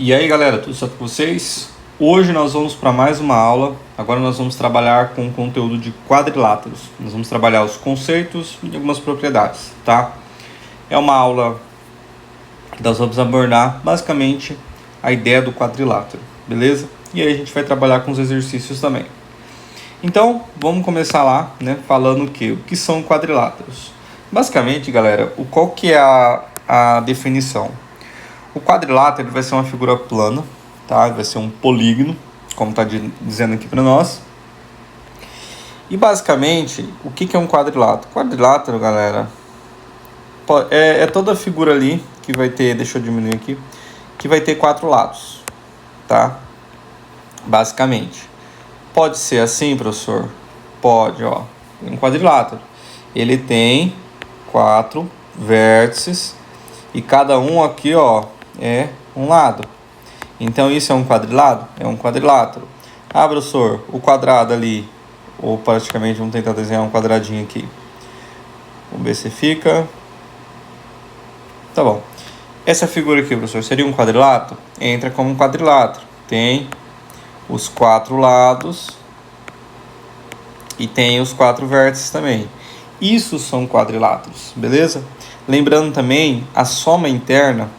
E aí galera, tudo certo com vocês? Hoje nós vamos para mais uma aula. Agora nós vamos trabalhar com o conteúdo de quadriláteros. Nós vamos trabalhar os conceitos e algumas propriedades, tá? É uma aula que nós vamos abordar basicamente a ideia do quadrilátero, beleza? E aí a gente vai trabalhar com os exercícios também. Então, vamos começar lá, né, falando o que são quadriláteros. Basicamente, galera, qual que é a definição? O quadrilátero vai ser uma figura plana, tá? Vai ser um polígono, como está dizendo aqui para nós. E basicamente, o que é um quadrilátero? Quadrilátero, galera, é toda figura ali que vai ter, deixa eu diminuir aqui, que vai ter 4 lados, tá? Basicamente. Pode ser assim, professor? Pode, ó. Um quadrilátero. Ele tem 4 vértices e cada um aqui, ó, é um lado. Então isso é um quadrilátero? É um quadrilátero. Ah, professor, o quadrado ali, ou praticamente vamos tentar desenhar um quadradinho aqui. Vamos ver se fica. Tá bom. Essa figura aqui, professor, seria um quadrilátero? Entra como um quadrilátero. Tem os 4 lados e tem os 4 vértices também. Isso são quadriláteros, beleza? Lembrando também, a soma interna,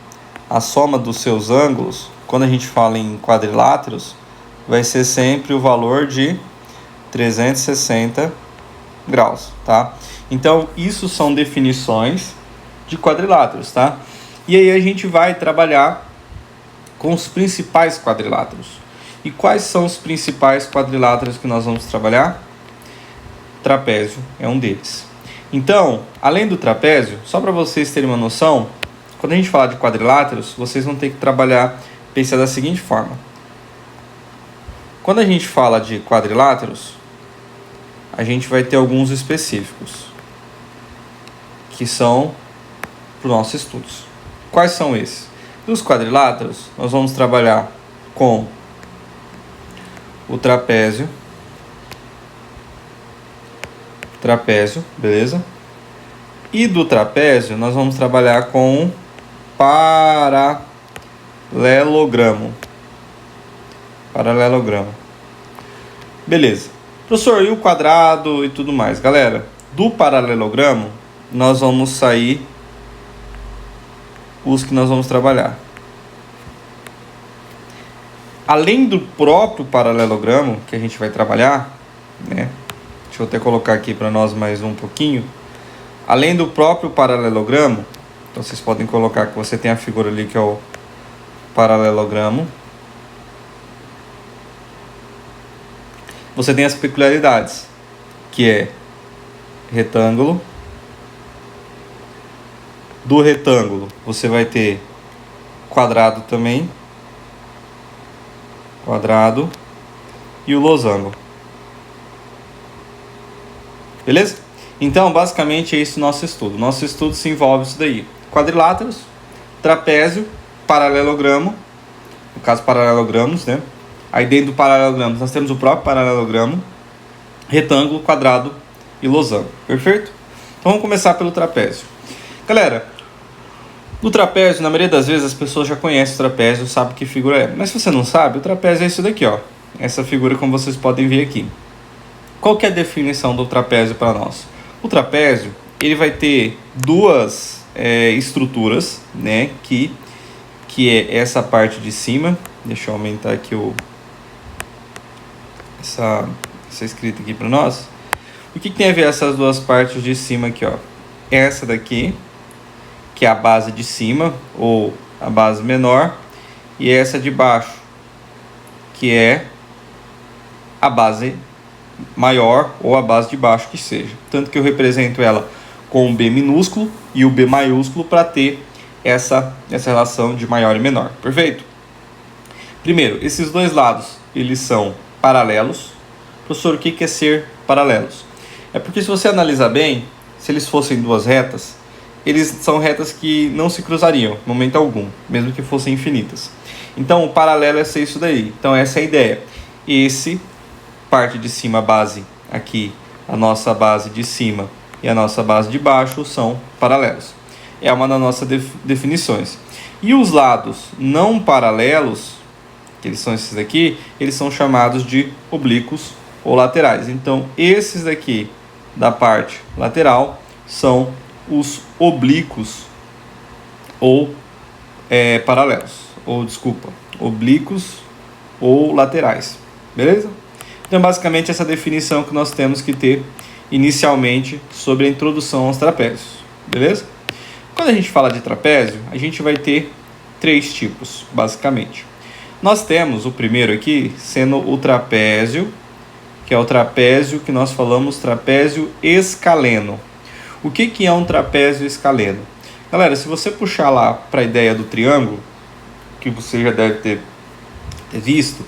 a soma dos seus ângulos, quando a gente fala em quadriláteros, vai ser sempre o valor de 360 graus, tá? Então, isso são definições de quadriláteros, tá? E aí a gente vai trabalhar com os principais quadriláteros. E quais são os principais quadriláteros que nós vamos trabalhar? Trapézio é um deles. Então, além do trapézio, só para vocês terem uma noção, quando a gente falar de quadriláteros, vocês vão ter que trabalhar, pensar da seguinte forma. Quando a gente fala de quadriláteros, a gente vai ter alguns específicos, que são para os nossos estudos. Quais são esses? Dos quadriláteros, nós vamos trabalhar com o trapézio, beleza? E do trapézio nós vamos trabalhar com paralelogramo. Beleza. Professor, e o quadrado e tudo mais? Galera, do paralelogramo nós vamos sair os que nós vamos trabalhar. Além do próprio paralelogramo que a gente vai trabalhar, né? Deixa eu até colocar aqui para nós mais um pouquinho. Além do próprio paralelogramo, então vocês podem colocar que você tem a figura ali que é o paralelogramo. Você tem as peculiaridades, que é retângulo. Do retângulo, você vai ter quadrado também. Quadrado e o losango. Beleza? Então, basicamente, é esse o nosso estudo. Nosso estudo se envolve isso daí. Quadriláteros, trapézio, paralelogramo. No caso, paralelogramos, né? Aí dentro do paralelogramo, nós temos o próprio paralelogramo, retângulo, quadrado e losango. Perfeito? Então, vamos começar pelo trapézio. Galera, no trapézio, na maioria das vezes, as pessoas já conhecem o trapézio, sabem que figura é. Mas se você não sabe, o trapézio é isso daqui, ó. Essa figura, como vocês podem ver aqui. Qual que é a definição do trapézio para nós? O trapézio, ele vai ter duas estruturas, né? Que é essa parte de cima. Deixa eu aumentar aqui essa escrita aqui para nós. O que tem a ver essas duas partes de cima aqui, ó? Essa daqui, que é a base de cima, ou a base menor, e essa de baixo, que é a base maior, ou a base de baixo que seja. Tanto que eu represento ela com o B minúsculo e o B maiúsculo para ter essa relação de maior e menor. Perfeito? Primeiro, esses dois lados, eles são paralelos. Professor, o que é ser paralelos? É porque se você analisar bem, se eles fossem duas retas, eles são retas que não se cruzariam, em momento algum, mesmo que fossem infinitas. Então, o paralelo é ser isso daí. Então, essa é a ideia. Esse, parte de cima, base aqui, a nossa base de cima e a nossa base de baixo são paralelos. É uma das nossas definições. E os lados não paralelos, que eles são esses daqui, eles são chamados de oblíquos ou laterais. Então, esses daqui da parte lateral são os oblíquos ou paralelos, ou desculpa, oblíquos ou laterais, beleza? Então, basicamente, essa definição que nós temos que ter inicialmente sobre a introdução aos trapézios, beleza? Quando a gente fala de trapézio, a gente vai ter 3 tipos, basicamente. Nós temos o primeiro aqui sendo o trapézio, que é o trapézio que nós falamos trapézio escaleno. O que é um trapézio escaleno? Galera, se você puxar lá para a ideia do triângulo, que você já deve ter visto,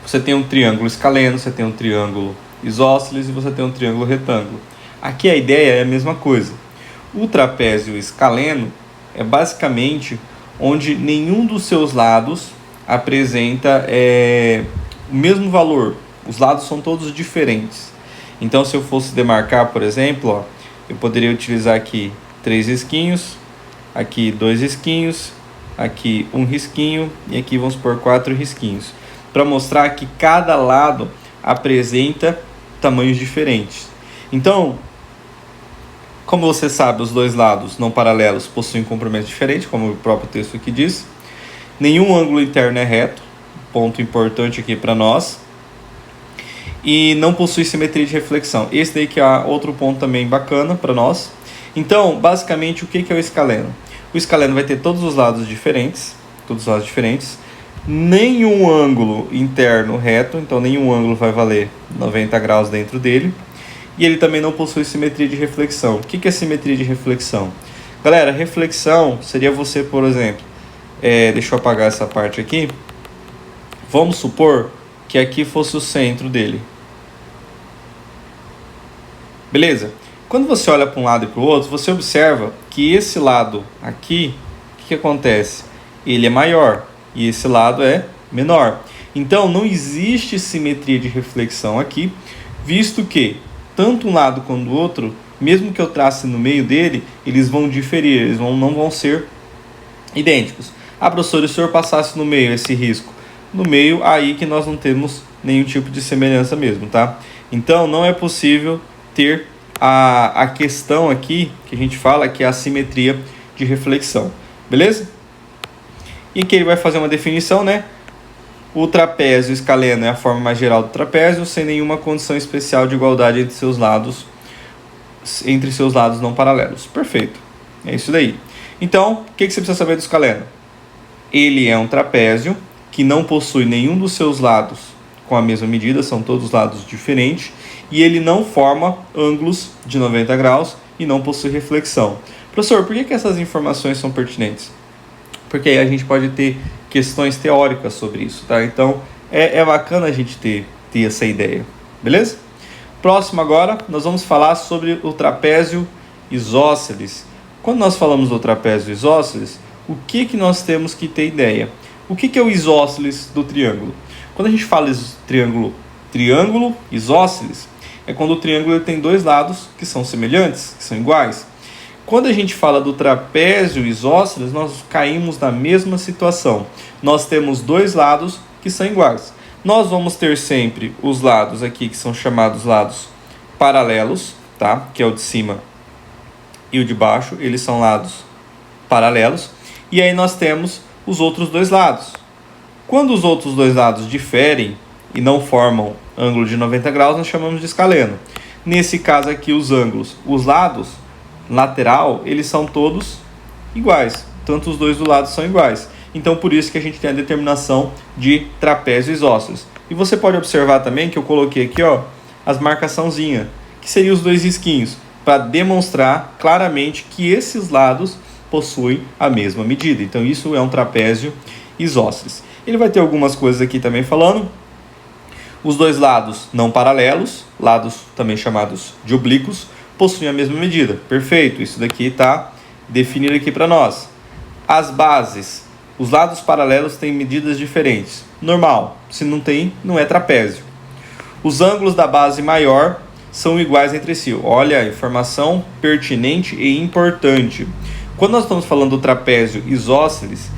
você tem um triângulo escaleno, você tem um triângulo isósceles e você tem um triângulo retângulo. Aqui a ideia é a mesma coisa. O trapézio escaleno é basicamente onde nenhum dos seus lados apresenta o mesmo valor. Os lados são todos diferentes. Então, se eu fosse demarcar, por exemplo, ó, eu poderia utilizar aqui 3 risquinhos, aqui 2 risquinhos, aqui 1 risquinho e aqui vamos por 4 risquinhos, para mostrar que cada lado apresenta tamanhos diferentes. Então, como você sabe, os dois lados não paralelos possuem comprimentos diferentes, como o próprio texto aqui diz. Nenhum ângulo interno é reto, ponto importante aqui para nós. E não possui simetria de reflexão. Esse daí que é outro ponto também bacana para nós. Então, basicamente, o que é o escaleno? O escaleno vai ter todos os lados diferentes, nenhum ângulo interno reto, então nenhum ângulo vai valer 90 graus dentro dele. E ele também não possui simetria de reflexão. O que é simetria de reflexão? Galera, reflexão seria você, por exemplo, deixa eu apagar essa parte aqui. Vamos supor que aqui fosse o centro dele. Beleza? Quando você olha para um lado e para o outro, você observa que esse lado aqui, o que acontece? Ele é maior e esse lado é menor. Então, não existe simetria de reflexão aqui, visto que tanto um lado quanto o outro, mesmo que eu trace no meio dele, eles vão diferir, eles não vão ser idênticos. Ah, professor, e se o senhor passasse no meio esse risco? No meio, aí que nós não temos nenhum tipo de semelhança mesmo, tá? Então, não é possível ter a questão aqui, que a gente fala, que é a simetria de reflexão, beleza? E aqui ele vai fazer uma definição, né? O trapézio escaleno é a forma mais geral do trapézio, sem nenhuma condição especial de igualdade entre seus lados não paralelos. Perfeito, é isso daí. Então, o que você precisa saber do escaleno? Ele é um trapézio que não possui nenhum dos seus lados com a mesma medida, são todos lados diferentes, e ele não forma ângulos de 90 graus e não possui reflexão. Professor, por que essas informações são pertinentes? Porque aí a gente pode ter questões teóricas sobre isso, tá? Então, é bacana a gente ter essa ideia, beleza? Próximo agora, nós vamos falar sobre o trapézio isósceles. Quando nós falamos do trapézio isósceles, o que nós temos que ter ideia? O que é o isósceles do triângulo? Quando a gente fala triângulo isósceles, é quando o triângulo tem dois lados que são semelhantes, que são iguais. Quando a gente fala do trapézio isósceles, nós caímos na mesma situação. Nós temos dois lados que são iguais. Nós vamos ter sempre os lados aqui que são chamados lados paralelos, tá? Que é o de cima e o de baixo, eles são lados paralelos. E aí nós temos os outros dois lados. Quando os outros dois lados diferem e não formam ângulo de 90 graus, nós chamamos de escaleno. Nesse caso aqui, os lados lateral, eles são todos iguais. Tanto os dois do lado são iguais. Então, por isso que a gente tem a determinação de trapézio isósceles. E você pode observar também que eu coloquei aqui, ó, as marcaçãozinhas, que seriam os dois risquinhos, para demonstrar claramente que esses lados possuem a mesma medida. Então, isso é um trapézio isósceles. Ele vai ter algumas coisas aqui também falando. Os dois lados não paralelos, lados também chamados de oblíquos, possuem a mesma medida. Perfeito, isso daqui está definido aqui para nós. As bases, os lados paralelos têm medidas diferentes. Normal, se não tem, não é trapézio. Os ângulos da base maior são iguais entre si. Olha, informação pertinente e importante. Quando nós estamos falando do trapézio isósceles,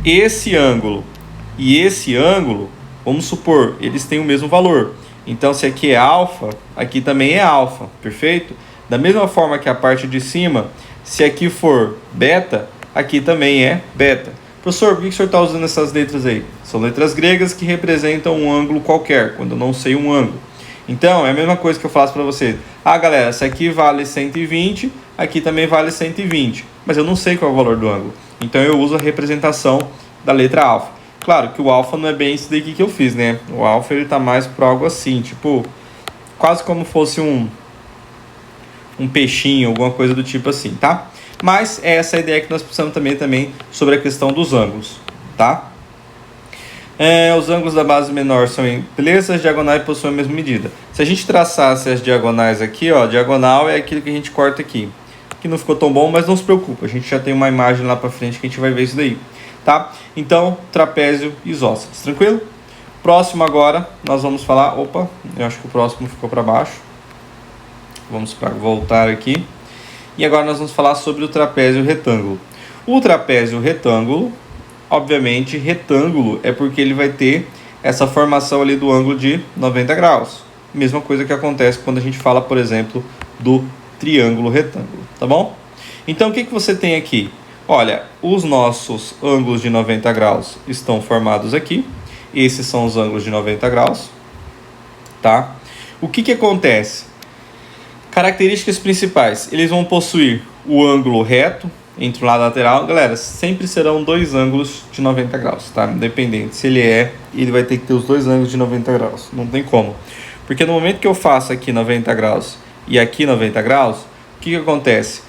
esse ângulo e esse ângulo, vamos supor, eles têm o mesmo valor. Então, se aqui é alfa, aqui também é alfa, perfeito? Da mesma forma que a parte de cima, se aqui for beta, aqui também é beta. Professor, por que o senhor está usando essas letras aí? São letras gregas que representam um ângulo qualquer, quando eu não sei um ângulo. Então, é a mesma coisa que eu faço para vocês. Ah, galera, se aqui vale 120, aqui também vale 120. Mas eu não sei qual é o valor do ângulo. Então, eu uso a representação da letra alfa. Claro que o alfa não é bem isso daqui que eu fiz, né? O alfa, ele tá mais para algo assim, tipo, quase como fosse um peixinho, alguma coisa do tipo assim, tá? Mas é essa a ideia que nós precisamos também sobre a questão dos ângulos, tá? Os ângulos da base menor são beleza, as diagonais possuem a mesma medida. Se a gente traçasse as diagonais aqui, ó, diagonal é aquilo que a gente corta aqui. Que não ficou tão bom, mas não se preocupa, a gente já tem uma imagem lá para frente que a gente vai ver isso daí, tá? Então, trapézio isósceles, tranquilo? Próximo agora, nós vamos falar, opa, eu acho que o próximo ficou para baixo. Vamos voltar aqui. E agora nós vamos falar sobre o trapézio retângulo. O trapézio retângulo, obviamente, retângulo é porque ele vai ter essa formação ali do ângulo de 90 graus. Mesma coisa que acontece quando a gente fala, por exemplo, do triângulo retângulo, tá bom? Então, o que você tem aqui? Olha, os nossos ângulos de 90 graus estão formados aqui. Esses são os ângulos de 90 graus, tá? O que acontece? Características principais, eles vão possuir o ângulo reto entre o lado lateral. Galera, sempre serão dois ângulos de 90 graus, tá? Independente se ele vai ter que ter os dois ângulos de 90 graus, não tem como. Porque no momento que eu faço aqui 90 graus e aqui 90 graus, o que acontece?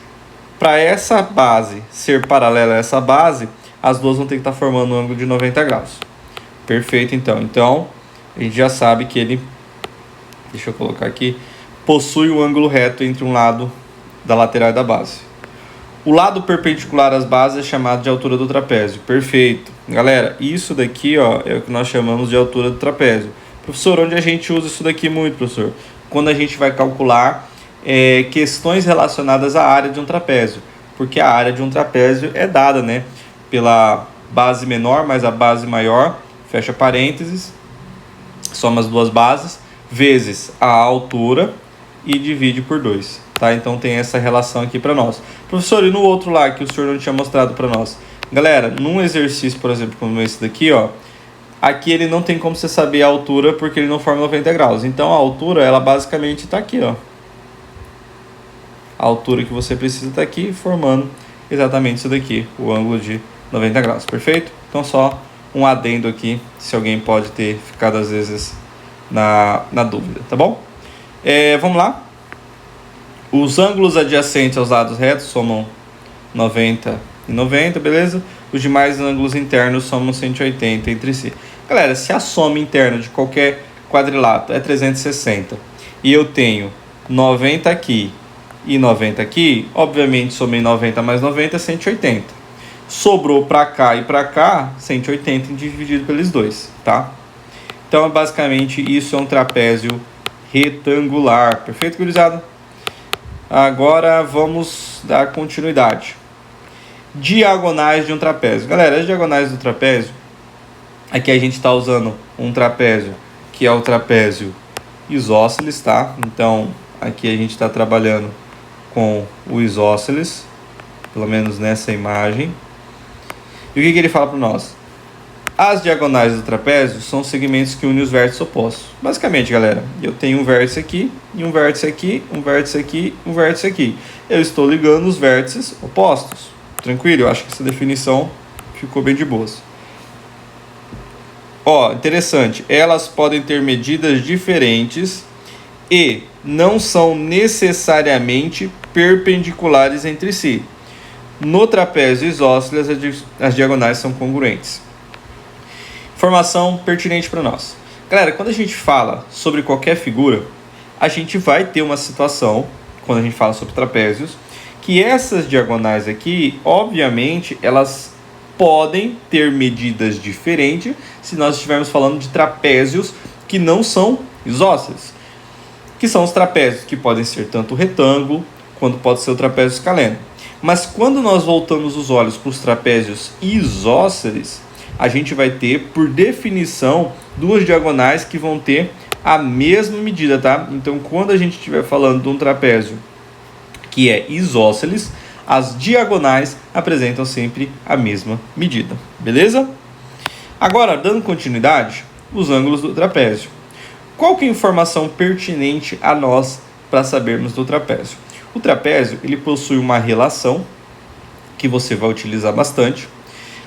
Para essa base ser paralela a essa base, as duas vão ter que estar formando um ângulo de 90 graus. Perfeito, então. Então, a gente já sabe que ele, deixa eu colocar aqui, possui o ângulo reto entre um lado da lateral e da base. O lado perpendicular às bases é chamado de altura do trapézio. Perfeito. Galera, isso daqui, ó, é o que nós chamamos de altura do trapézio. Professor, onde a gente usa isso daqui muito, professor? Quando a gente vai calcular questões relacionadas à área de um trapézio. Porque a área de um trapézio é dada, né, pela base menor mais a base maior, fecha parênteses, soma as duas bases, vezes a altura e divide por 2, tá? Então tem essa relação aqui para nós. Professor, e no outro lá que o senhor não tinha mostrado para nós? Galera, num exercício, por exemplo, como esse daqui, ó, aqui ele não tem como você saber a altura porque ele não forma 90 graus. Então a altura, ela basicamente está aqui, ó. A altura que você precisa está aqui, formando exatamente isso daqui, o ângulo de 90 graus, perfeito? Então só um adendo aqui, se alguém pode ter ficado às vezes na dúvida, tá bom? Vamos lá. Os ângulos adjacentes aos lados retos somam 90 e 90, beleza? Os demais ângulos internos somam 180 entre si. Galera, se a soma interna de qualquer quadrilátero é 360 e eu tenho 90 aqui e 90 aqui, obviamente somei 90 mais 90 é 180. Sobrou para cá e para cá, 180 dividido pelos dois, tá? Então, basicamente, isso é um trapézio retangular. Perfeito, gurizada? Agora, vamos dar continuidade. Diagonais de um trapézio. Galera, as diagonais do trapézio, aqui a gente está usando um trapézio, que é o trapézio isósceles, tá? Então, aqui a gente está trabalhando com o isósceles, pelo menos nessa imagem. E o que ele fala para nós? As diagonais do trapézio são segmentos que unem os vértices opostos. Basicamente, galera, eu tenho um vértice aqui, e um vértice aqui, um vértice aqui, um vértice aqui. Eu estou ligando os vértices opostos. Tranquilo? Eu acho que essa definição ficou bem de boas. Ó, interessante. Elas podem ter medidas diferentes e não são necessariamente perpendiculares entre si. No trapézio isósceles, as diagonais são congruentes. Informação pertinente para nós. Galera, quando a gente fala sobre qualquer figura, a gente vai ter uma situação, quando a gente fala sobre trapézios, que essas diagonais aqui, obviamente, elas podem ter medidas diferentes se nós estivermos falando de trapézios que não são isósceles, que são os trapézios que podem ser tanto retângulo quando pode ser o trapézio escaleno. Mas quando nós voltamos os olhos para os trapézios isósceles, a gente vai ter, por definição, duas diagonais que vão ter a mesma medida, tá? Então, quando a gente estiver falando de um trapézio que é isósceles, as diagonais apresentam sempre a mesma medida, beleza? Agora, dando continuidade, os ângulos do trapézio. Qual que é a informação pertinente a nós para sabermos do trapézio? O trapézio, ele possui uma relação que você vai utilizar bastante.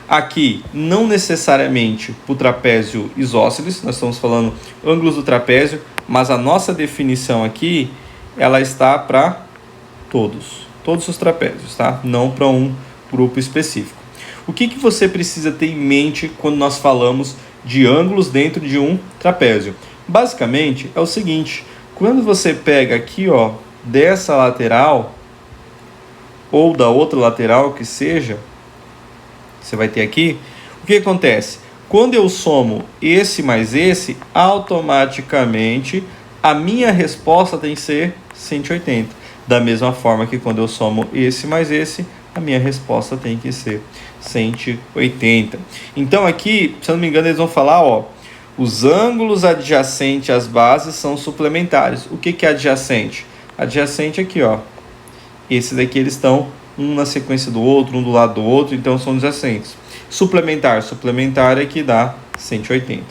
Aqui, não necessariamente para o trapézio isósceles, nós estamos falando ângulos do trapézio, mas a nossa definição aqui, ela está para todos os trapézios, tá? Não para um grupo específico. O que você precisa ter em mente quando nós falamos de ângulos dentro de um trapézio? Basicamente, é o seguinte, quando você pega aqui, ó, dessa lateral, ou da outra lateral que seja, você vai ter aqui, o que acontece? Quando eu somo esse mais esse, automaticamente a minha resposta tem que ser 180. Da mesma forma que quando eu somo esse mais esse, a minha resposta tem que ser 180. Então aqui, se eu não me engano, eles vão falar, ó, os ângulos adjacentes às bases são suplementares. O que é adjacente? Adjacente aqui, ó. Esse daqui eles estão um na sequência do outro, um do lado do outro, então são adjacentes. Suplementar é que dá 180.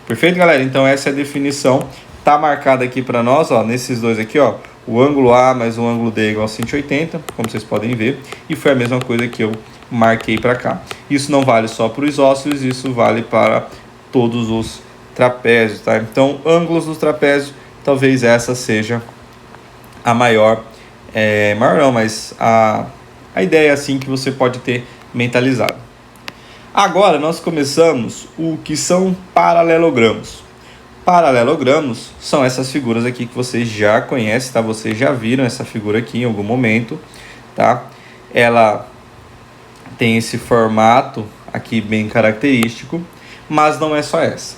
Perfeito, galera? Então essa é a definição. Tá marcada aqui para nós, ó, nesses dois aqui, ó. O ângulo A mais o ângulo D é igual a 180, como vocês podem ver. E foi a mesma coisa que eu marquei para cá. Isso não vale só para os isósceles, isso vale para todos os trapézios, tá? Então, ângulos dos trapézios, talvez essa seja a maior não, mas a ideia assim que você pode ter mentalizado. Agora nós começamos o que são paralelogramos. Paralelogramos são essas figuras aqui que vocês já conhecem, tá? Vocês já viram essa figura aqui em algum momento, tá? Ela tem esse formato aqui bem característico, mas não é só essa.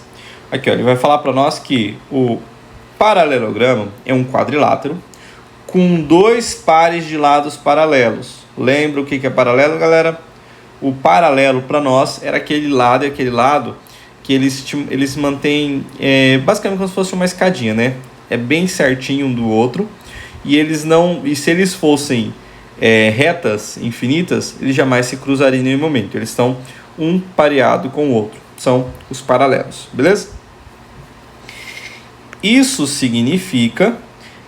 Aqui, ó, ele vai falar para nós que o paralelogramo é um quadrilátero com dois pares de lados paralelos. Lembra o que é paralelo, galera? O paralelo para nós era aquele lado e aquele lado que eles mantêm basicamente como se fosse uma escadinha, né? É bem certinho um do outro e se eles fossem retas infinitas, eles jamais se cruzariam em nenhum momento. Eles estão um pareado com o outro. São os paralelos, beleza? Isso significa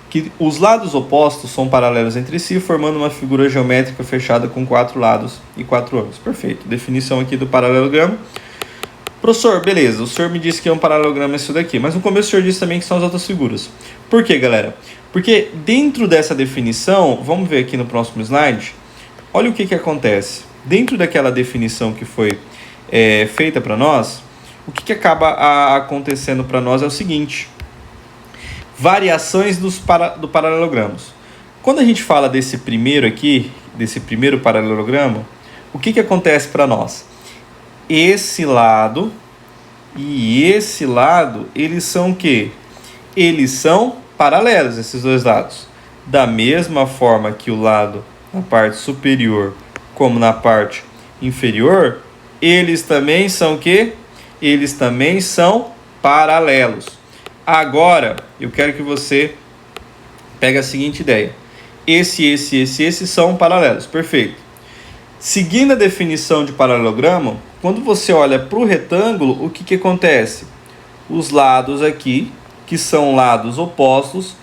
que os lados opostos são paralelos entre si, formando uma figura geométrica fechada com 4 lados e 4 ângulos. Perfeito. Definição aqui do paralelogramo. Professor, beleza, o senhor me disse que é um paralelogramo isso daqui, mas no começo o senhor disse também que são as outras figuras. Por quê, galera? Porque dentro dessa definição, vamos ver aqui no próximo slide, olha o que acontece. Dentro daquela definição que foi feita para nós, o que acaba acontecendo para nós é o seguinte: variações do paralelogramos. Quando a gente fala desse primeiro aqui, desse primeiro paralelogramo, o que acontece para nós? Esse lado e esse lado, eles são o quê? Eles são paralelos, esses dois lados. Da mesma forma que o lado na parte superior como na parte inferior, eles também são o quê? Eles também são paralelos. Agora, eu quero que você pegue a seguinte ideia. Esse são paralelos. Perfeito. Seguindo a definição de paralelogramo, quando você olha para o retângulo, o que acontece? Os lados aqui, que são lados opostos,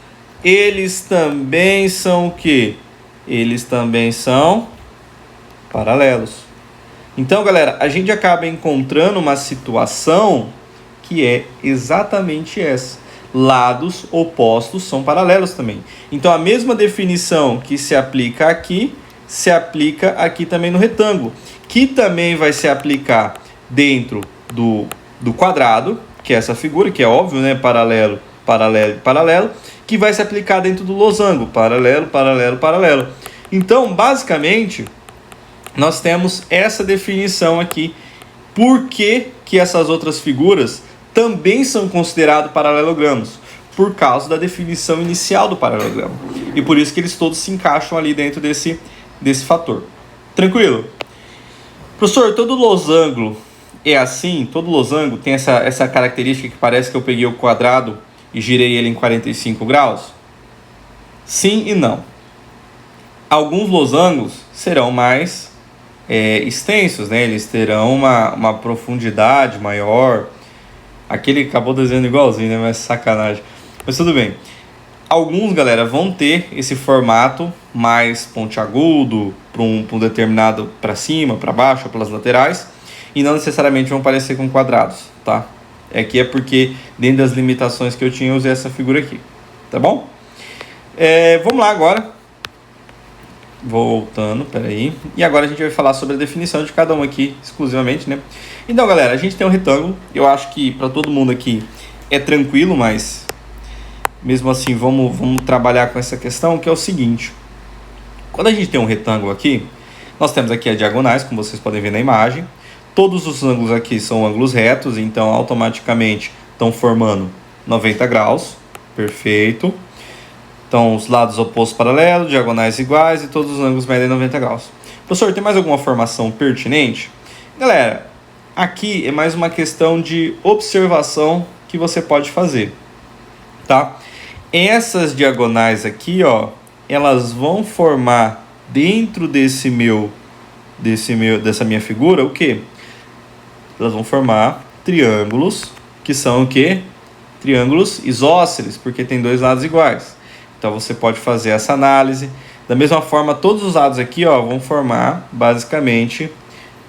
eles também são o quê? Eles também são paralelos. Então, galera, a gente acaba encontrando uma situação que é exatamente essa. Lados opostos são paralelos também. Então, a mesma definição que se aplica aqui, se aplica aqui também no retângulo, que também vai se aplicar dentro do quadrado, que é essa figura, que é óbvio, né? Paralelo, paralelo, paralelo, que vai se aplicar dentro do losango, paralelo, paralelo, paralelo. Então, basicamente, nós temos essa definição aqui. Por que essas outras figuras também são considerados paralelogramos? por causa da definição inicial do paralelogramo. E por isso que eles todos se encaixam ali dentro desse fator. Tranquilo? Professor, todo losango é assim? Todo losango tem essa característica que parece que eu peguei o quadrado e girei ele em 45 graus? Sim e não. Alguns losangos serão mais extensos, né? Eles terão uma profundidade maior. Aquele acabou desenhando igualzinho, né? Mas sacanagem. Mas tudo bem. Alguns, galera, vão ter esse formato mais pontiagudo, para um determinado para cima, para baixo, pelas laterais, e não necessariamente vão parecer com quadrados, tá? Aqui é porque, dentro das limitações que eu tinha, eu usei essa figura aqui, tá bom? Vamos lá agora. Voltando, peraí. E agora a gente vai falar sobre a definição de cada um aqui, exclusivamente, né? Então, galera, a gente tem um retângulo. Eu acho que para todo mundo aqui é tranquilo, mas mesmo assim vamos trabalhar com essa questão, que é o seguinte. Quando a gente tem um retângulo aqui, nós temos aqui as diagonais, como vocês podem ver na imagem. Todos os ângulos aqui são ângulos retos, então automaticamente estão formando 90 graus. Perfeito. Então, os lados opostos paralelos, diagonais iguais e todos os ângulos medem 90 graus. Professor, tem mais alguma formação pertinente? Galera, aqui é mais uma questão de observação que você pode fazer, tá? Essas diagonais aqui, ó, elas vão formar dentro dessa minha figura o quê? Elas vão formar triângulos, que são o quê? Triângulos isósceles, porque tem dois lados iguais. Então você pode fazer essa análise. Da mesma forma, todos os lados aqui, ó, vão formar basicamente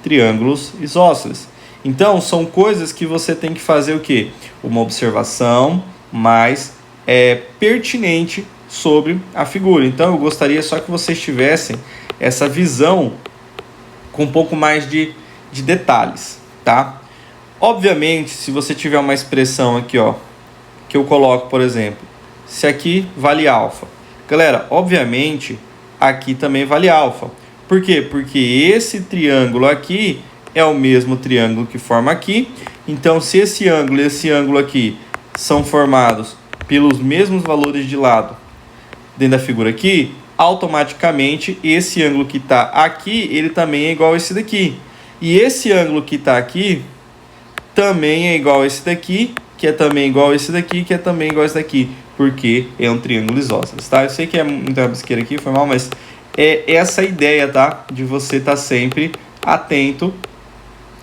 triângulos isósceles. Então são coisas que você tem que fazer o quê? Uma observação mais pertinente sobre a figura. Então eu gostaria só que vocês tivessem essa visão com um pouco mais de detalhes, tá? Obviamente, se você tiver uma expressão aqui, ó, que eu coloco, por exemplo, se aqui vale alfa. Galera, obviamente, aqui também vale alfa. Por quê? Porque esse triângulo aqui é o mesmo triângulo que forma aqui. Então, se esse ângulo e esse ângulo aqui são formados pelos mesmos valores de lado dentro da figura aqui, automaticamente esse ângulo que está aqui, ele também é igual a esse daqui. E esse ângulo que está aqui também é igual a esse daqui, que é também igual a esse daqui, que é também igual a esse daqui, porque é um triângulo isósceles, tá? Eu sei que é muita bisqueira aqui, foi mal, mas é essa a ideia, tá? De você estar sempre atento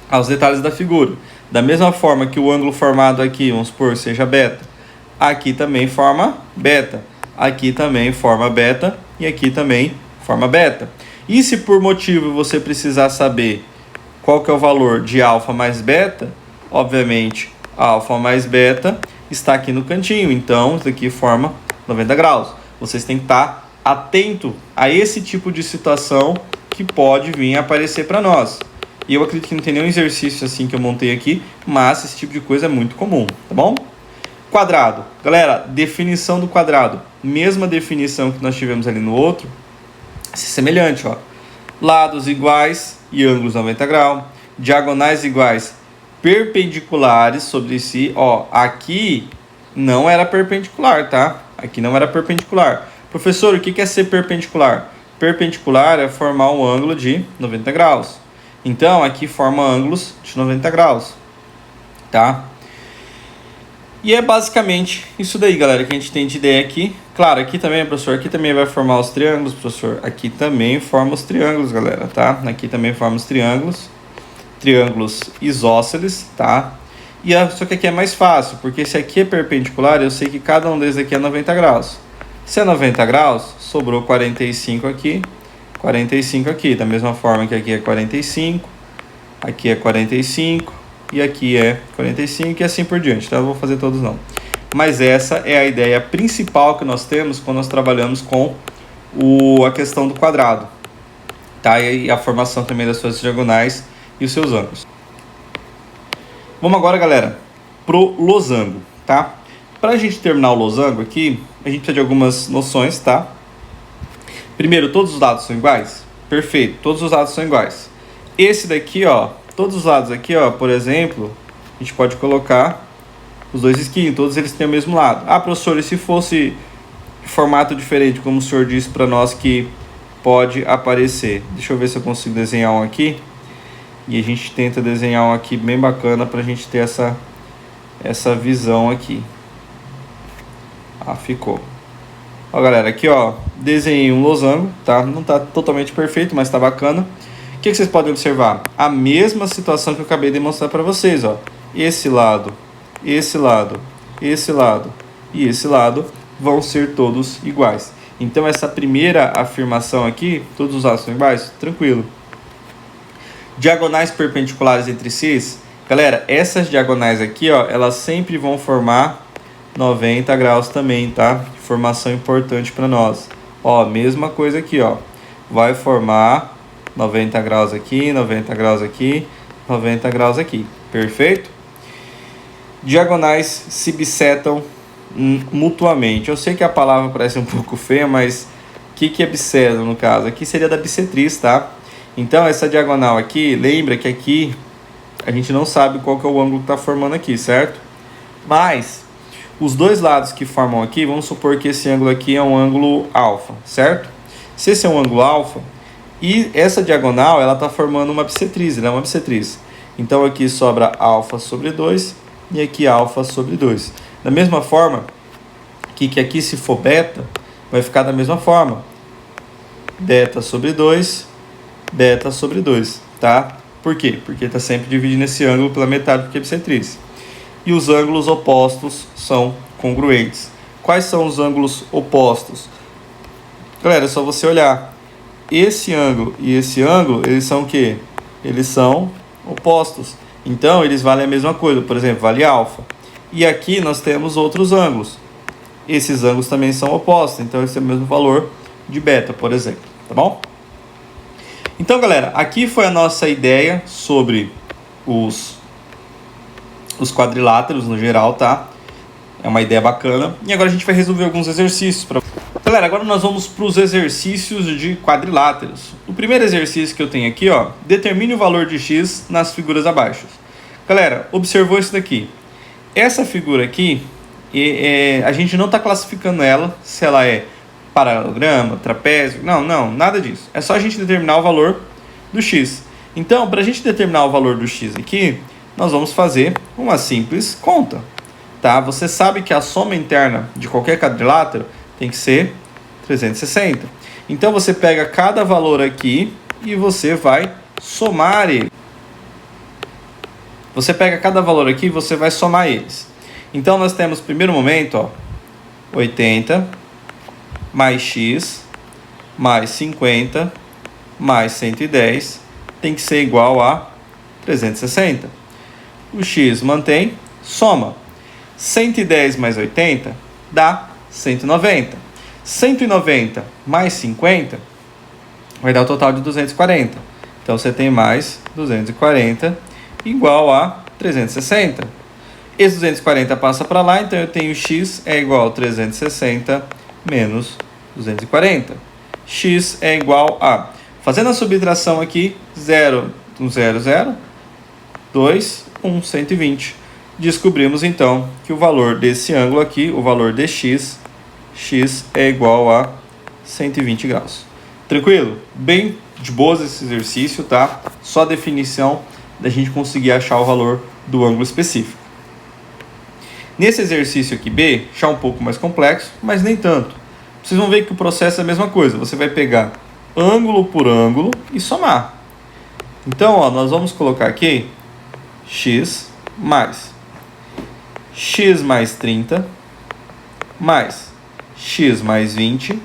aos detalhes da figura. Da mesma forma que o ângulo formado aqui, vamos supor, seja beta, aqui também forma beta, aqui também forma beta e aqui também forma beta. E se por motivo você precisar saber qual que é o valor de alfa mais beta, obviamente alfa mais beta está aqui no cantinho, então isso aqui forma 90 graus. Vocês têm que estar atento a esse tipo de situação que pode vir a aparecer para nós. E eu acredito que não tem nenhum exercício assim que eu montei aqui, mas esse tipo de coisa é muito comum, tá bom? Quadrado. Galera, definição do quadrado. Mesma definição que nós tivemos ali no outro, semelhante, ó. Lados iguais e ângulos 90 graus. Diagonais iguais, perpendiculares sobre si. Ó, aqui não era perpendicular, tá? Aqui não era perpendicular. Professor, o que é ser perpendicular? Perpendicular é formar um ângulo de 90 graus. Então, aqui forma ângulos de 90 graus, tá? E é basicamente isso daí, galera, que a gente tem de ideia aqui. Claro, aqui também, professor, aqui também vai formar os triângulos, professor. Aqui também forma os triângulos, galera, tá? Aqui também forma os triângulos. Triângulos isósceles, tá? Só que aqui é mais fácil, porque se aqui é perpendicular, eu sei que cada um deles aqui é 90 graus. Se é 90 graus, sobrou 45 aqui, 45 aqui. Da mesma forma que aqui é 45, aqui é 45 e aqui é 45 e assim por diante, tá? Eu vou fazer todos não. Mas essa é a ideia principal que nós temos quando nós trabalhamos com a questão do quadrado, tá? E a formação também das suas diagonais e os seus ângulos. Vamos agora, galera, pro losango, tá? Para a gente terminar o losango aqui, a gente precisa de algumas noções, tá? Primeiro, todos os lados são iguais? Perfeito, todos os lados são iguais. Esse daqui, ó, todos os lados aqui, ó, por exemplo, a gente pode colocar os dois esquinhos, todos eles têm o mesmo lado. Ah, professor, e se fosse formato diferente, como o senhor disse para nós que pode aparecer? Deixa eu ver se eu consigo desenhar um aqui. E a gente tenta desenhar um aqui bem bacana para a gente ter essa visão aqui. Ah, ficou. Ó, galera, aqui ó, desenhei um losango, tá? Não tá totalmente perfeito, mas tá bacana. O que vocês podem observar? A mesma situação que eu acabei de mostrar para vocês, ó. Esse lado, esse lado, esse lado e esse lado vão ser todos iguais. Então essa primeira afirmação aqui, todos os lados são iguais? Tranquilo. Diagonais perpendiculares entre si, galera, essas diagonais aqui, ó, elas sempre vão formar 90 graus também, tá? Informação importante para nós. Ó, mesma coisa aqui, ó. Vai formar 90 graus aqui, 90 graus aqui, 90 graus aqui. Perfeito? Diagonais se bissetam mutuamente. Eu sei que a palavra parece um pouco feia, mas o que é bissetam no caso? Aqui seria da bissetriz, tá? Então, essa diagonal aqui, lembra que aqui a gente não sabe qual que é o ângulo que está formando aqui, certo? Mas os dois lados que formam aqui, vamos supor que esse ângulo aqui é um ângulo alfa, certo? Se esse é um ângulo alfa, e essa diagonal, ela está formando uma bissetriz, ela é uma bissetriz. Então, aqui sobra alfa sobre 2 e aqui alfa sobre 2. Da mesma forma que aqui, se for beta, vai ficar da mesma forma. Beta sobre 2, beta sobre 2, tá? Por quê? Porque está sempre dividindo esse ângulo pela metade, porque é bissetriz. E os ângulos opostos são congruentes. Quais são os ângulos opostos? Galera, é só você olhar. Esse ângulo e esse ângulo, eles são o quê? Eles são opostos. Então, eles valem a mesma coisa. Por exemplo, vale alfa. E aqui nós temos outros ângulos. Esses ângulos também são opostos. Então, esse é o mesmo valor de beta, por exemplo. Tá bom? Então, galera, aqui foi a nossa ideia sobre os quadriláteros no geral, tá? É uma ideia bacana. E agora a gente vai resolver alguns exercícios. Galera, agora nós vamos para os exercícios de quadriláteros. O primeiro exercício que eu tenho aqui, ó, determine o valor de x nas figuras abaixo. Galera, observou isso daqui. Essa figura aqui, a gente não está classificando ela, se ela é paralelograma, trapézio, não, nada disso. É só a gente determinar o valor do x. Então, para a gente determinar o valor do x aqui, nós vamos fazer uma simples conta, tá? Você sabe que a soma interna de qualquer quadrilátero tem que ser 360. Então, você pega cada valor aqui e você vai somar ele. Você pega cada valor aqui e você vai somar eles. Então, nós temos, primeiro momento, ó, 80 mais x mais 50 mais 110 tem que ser igual a 360. O x mantém, soma. 110 mais 80 dá 190. 190 mais 50 vai dar o total de 240. Então, você tem mais 240 igual a 360. Esse 240 passa para lá, então eu tenho x é igual a 360 menos 240. X é igual a... Fazendo a subtração aqui, 0, 0, 0, 2, 1, 120. Descobrimos, então, que o valor desse ângulo aqui, o valor de x é igual a 120 graus. Tranquilo? Bem de boas esse exercício, tá? Só a definição da gente conseguir achar o valor do ângulo específico. Nesse exercício aqui B, já um pouco mais complexo, mas nem tanto. Vocês vão ver que o processo é a mesma coisa. Você vai pegar ângulo por ângulo e somar. Então, ó, nós vamos colocar aqui x mais 30 mais x mais 20.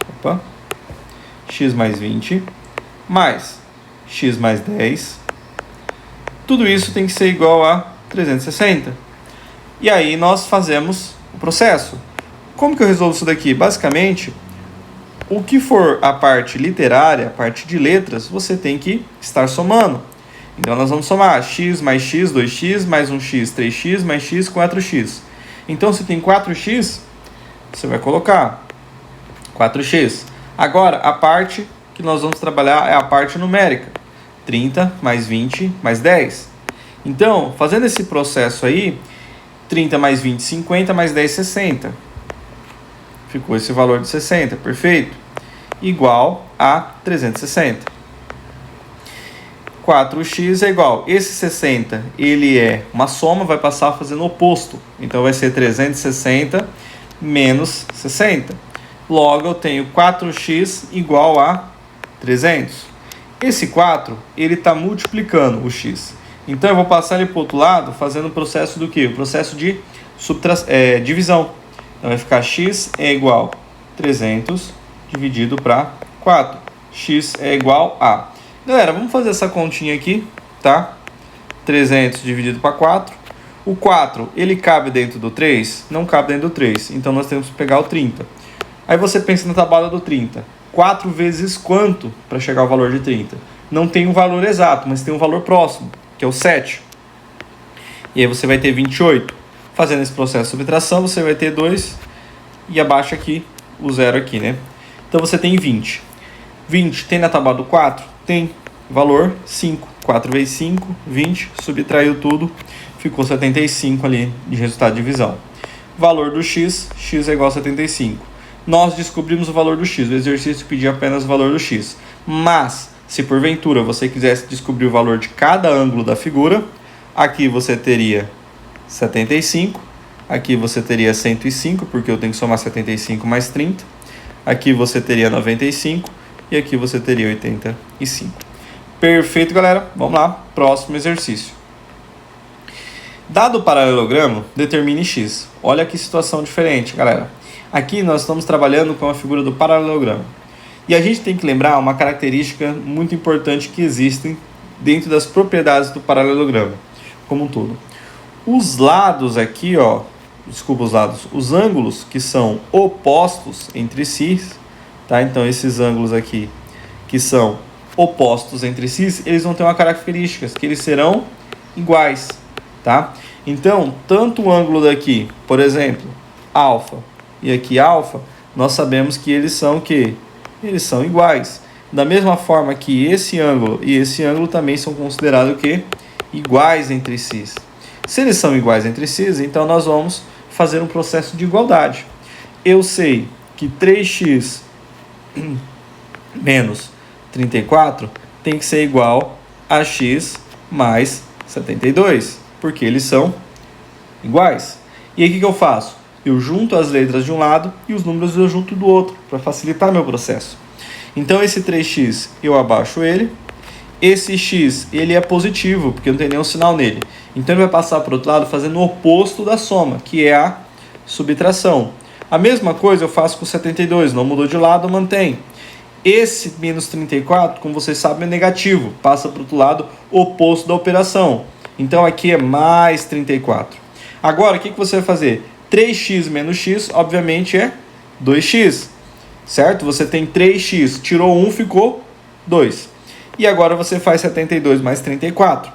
Opa. X mais 20 mais x mais 10. Tudo isso tem que ser igual a 360. E aí nós fazemos o processo. Como que eu resolvo isso daqui? Basicamente, o que for a parte literária, a parte de letras, você tem que estar somando. Então, nós vamos somar x mais x, 2x, mais 1x, 3x, mais x, 4x. Então, se tem 4x, você vai colocar 4x. Agora, a parte que nós vamos trabalhar é a parte numérica. 30 mais 20 mais 10. Então, fazendo esse processo aí, 30 mais 20, 50, mais 10, 60. Ficou esse valor de 60, perfeito? Igual a 360. 4x é igual, esse 60, ele é uma soma, vai passar fazendo o oposto. Então, vai ser 360 menos 60. Logo, eu tenho 4x igual a 300. Esse 4, ele está multiplicando o x. Então, eu vou passar ele para o outro lado, fazendo o processo do quê? O processo de divisão. Então, vai ficar x é igual a 300 dividido para 4. X é igual a... Galera, vamos fazer essa continha aqui, tá? 300 dividido para 4. O 4, ele cabe dentro do 3? Não cabe dentro do 3. Então, nós temos que pegar o 30. Aí você pensa na tabela do 30. 4 vezes quanto para chegar ao valor de 30? Não tem um valor exato, mas tem um valor próximo, que é o 7. E aí você vai ter 28. Fazendo esse processo de subtração, você vai ter 2 e abaixo aqui, o 0 aqui, né? Então, você tem 20. 20 tem na tabela do 4? Tem. Valor 5. 4 vezes 5, 20. Subtraiu tudo, ficou 75 ali de resultado de divisão. Valor do x, x é igual a 75. Nós descobrimos o valor do x. O exercício pedia apenas o valor do x. Mas, se porventura você quisesse descobrir o valor de cada ângulo da figura, aqui você teria 75. Aqui você teria 105, porque eu tenho que somar 75 mais 30. Aqui você teria 95. E aqui você teria 85. Perfeito, galera. Vamos lá. Próximo exercício. Dado o paralelogramo, determine x. Olha que situação diferente, galera. Aqui nós estamos trabalhando com a figura do paralelogramo. E a gente tem que lembrar uma característica muito importante que existem dentro das propriedades do paralelogramo, como um todo. Os lados aqui, ó, desculpa os lados, os ângulos que são opostos entre si, tá? Então, esses ângulos aqui, que são opostos entre si, eles vão ter uma característica, que eles serão iguais, tá? Então, tanto o ângulo daqui, por exemplo, alfa, e aqui alfa, nós sabemos que eles são o quê? Eles são iguais. Da mesma forma que esse ângulo e esse ângulo também são considerados o quê? Iguais entre si. Se eles são iguais entre si, então nós vamos fazer um processo de igualdade. Eu sei que 3x menos 34 tem que ser igual a x mais 72, porque eles são iguais. E aí o que eu faço? Eu junto as letras de um lado e os números eu junto do outro, para facilitar meu processo. Então esse 3x eu abaixo ele. Esse x ele é positivo, porque não tem nenhum sinal nele. Então ele vai passar para o outro lado fazendo o oposto da soma, que é a subtração. A mesma coisa eu faço com 72, não mudou de lado, mantém. Esse menos 34, como vocês sabem, é negativo, passa para o outro lado, oposto da operação. Então aqui é mais 34. Agora, o que você vai fazer? 3x menos x, obviamente, é 2x, certo? Você tem 3x, tirou 1, ficou 2. E agora você faz 72 mais 34.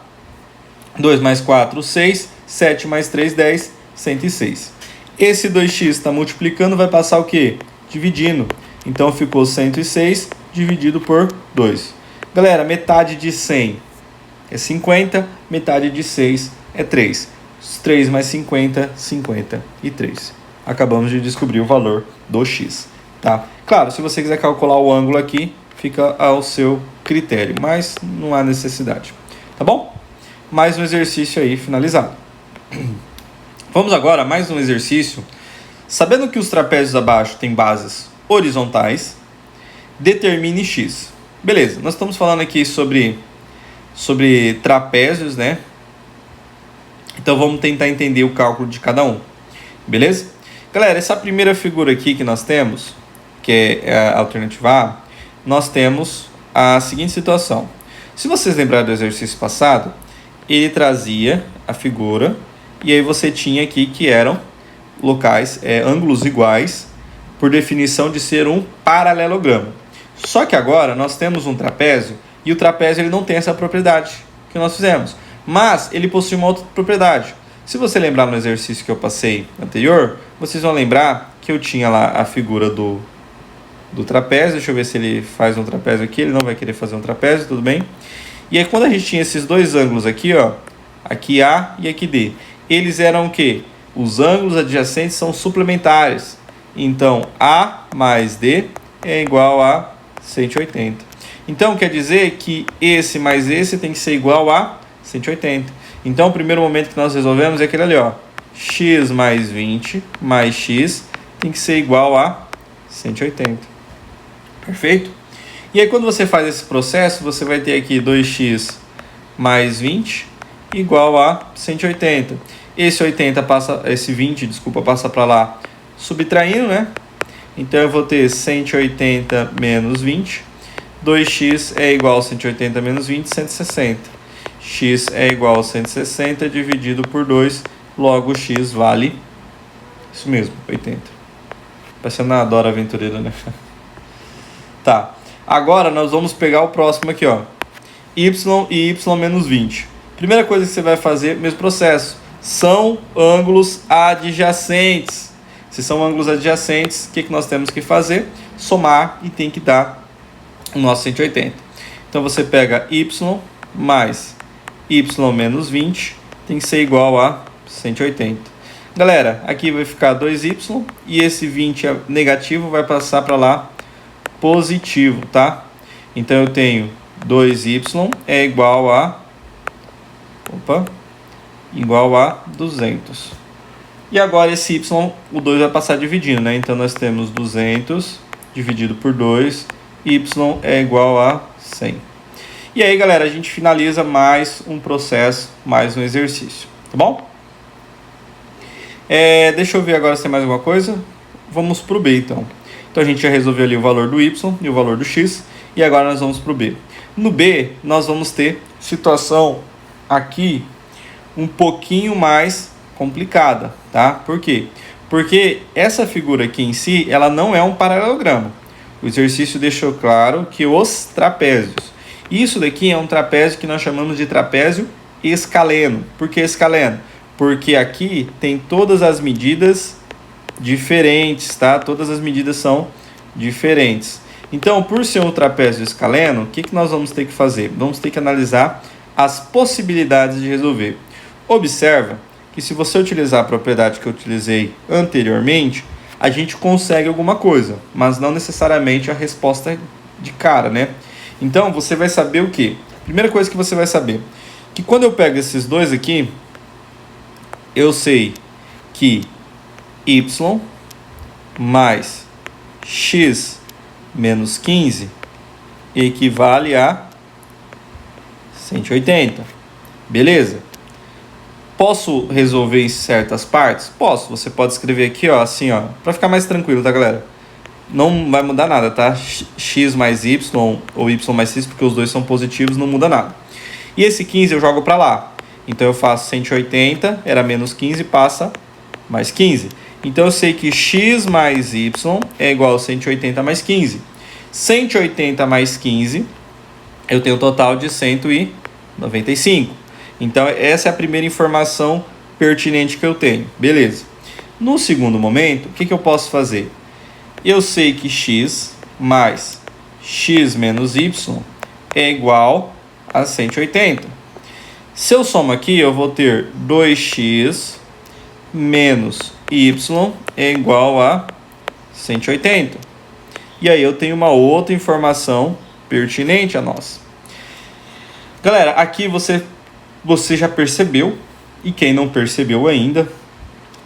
2 mais 4, 6. 7 mais 3, 10. 106. Esse 2x está multiplicando, vai passar o quê? Dividindo. Então, ficou 106 dividido por 2. Galera, metade de 100 é 50. Metade de 6 é 3. 3 mais 50, 53. Acabamos de descobrir o valor do x, tá? Claro, se você quiser calcular o ângulo aqui, fica ao seu critério, mas não há necessidade, tá bom? Mais um exercício aí finalizado. Vamos agora a mais um exercício. Sabendo que os trapézios abaixo têm bases horizontais, determine x. Beleza, nós estamos falando aqui sobre trapézios, né? Então vamos tentar entender o cálculo de cada um, beleza? Galera, essa primeira figura aqui que nós temos, que é a alternativa A, nós temos a seguinte situação. Se vocês lembrarem do exercício passado, ele trazia a figura e aí você tinha aqui que eram locais, ângulos iguais, por definição de ser um paralelogramo. Só que agora nós temos um trapézio e o trapézio ele não tem essa propriedade que nós fizemos. Mas ele possui uma outra propriedade. Se você lembrar no exercício que eu passei anterior, vocês vão lembrar que eu tinha lá a figura do trapézio. Deixa eu ver se ele faz um trapézio aqui. Ele não vai querer fazer um trapézio, tudo bem? E aí quando a gente tinha esses dois ângulos aqui, ó, aqui A e aqui D, eles eram o quê? Os ângulos adjacentes são suplementares. Então, A mais D é igual a 180. Então, quer dizer que esse mais esse tem que ser igual a 180. Então, o primeiro momento que nós resolvemos é aquele ali, ó. X mais 20 mais X tem que ser igual a 180. Perfeito? E aí, quando você faz esse processo, você vai ter aqui 2x mais 20 igual a 180. Esse 20 passa para lá, subtraindo, né? Então, eu vou ter 180 menos 20. 2x é igual a 180 menos 20, 160. X é igual a 160 dividido por 2, logo x vale, isso mesmo, 80. Parecendo a Dora Aventureira, né? Tá, agora nós vamos pegar o próximo aqui, ó. Y e y menos 20. Primeira coisa que você vai fazer, mesmo processo, são ângulos adjacentes. Se são ângulos adjacentes, o que nós temos que fazer? Somar e tem que dar o nosso 180. Então você pega y mais y menos 20, tem que ser igual a 180. Galera, aqui vai ficar 2y e esse 20 é negativo, vai passar para lá positivo, tá? Então eu tenho 2y é igual a 200. E agora esse y, o 2 vai passar dividindo, né? Então nós temos 200 dividido por 2, y é igual a 100. E aí, galera, a gente finaliza mais um processo, mais um exercício, tá bom? Deixa eu ver agora se tem mais alguma coisa. Vamos para o B, então. Então a gente já resolveu ali o valor do y e o valor do x, e agora nós vamos para o B. No B, nós vamos ter situação aqui um pouquinho mais complicada, tá? Por quê? Porque essa figura aqui em si, ela não é um paralelogramo. O exercício deixou claro que os trapézios. Isso daqui é um trapézio que nós chamamos de trapézio escaleno. Por que escaleno? Porque aqui tem todas as medidas diferentes, tá? Todas as medidas são diferentes. Então, por ser um trapézio escaleno, o que nós vamos ter que fazer? Vamos ter que analisar as possibilidades de resolver. Observa que se você utilizar a propriedade que eu utilizei anteriormente, a gente consegue alguma coisa, mas não necessariamente a resposta de cara, né? Então, você vai saber o quê? Primeira coisa que você vai saber, que quando eu pego esses dois aqui, eu sei que y mais x menos 15 equivale a 180. Beleza? Posso resolver em certas partes? Posso. Você pode escrever aqui, ó, assim, ó, para ficar mais tranquilo, tá, galera? Não vai mudar nada, tá? X mais y ou y mais x, porque os dois são positivos, não muda nada. E esse 15 eu jogo para lá. Então eu faço 180, era menos 15, passa mais 15. Então eu sei que x mais y é igual a 180 mais 15. 180 mais 15, eu tenho um total de 195. Então essa é a primeira informação pertinente que eu tenho. Beleza. No segundo momento, o que eu posso fazer? Eu sei que x mais x menos y é igual a 180. Se eu somo aqui, eu vou ter 2x menos y é igual a 180. E aí eu tenho uma outra informação pertinente a nós. Galera, aqui você já percebeu, e quem não percebeu ainda,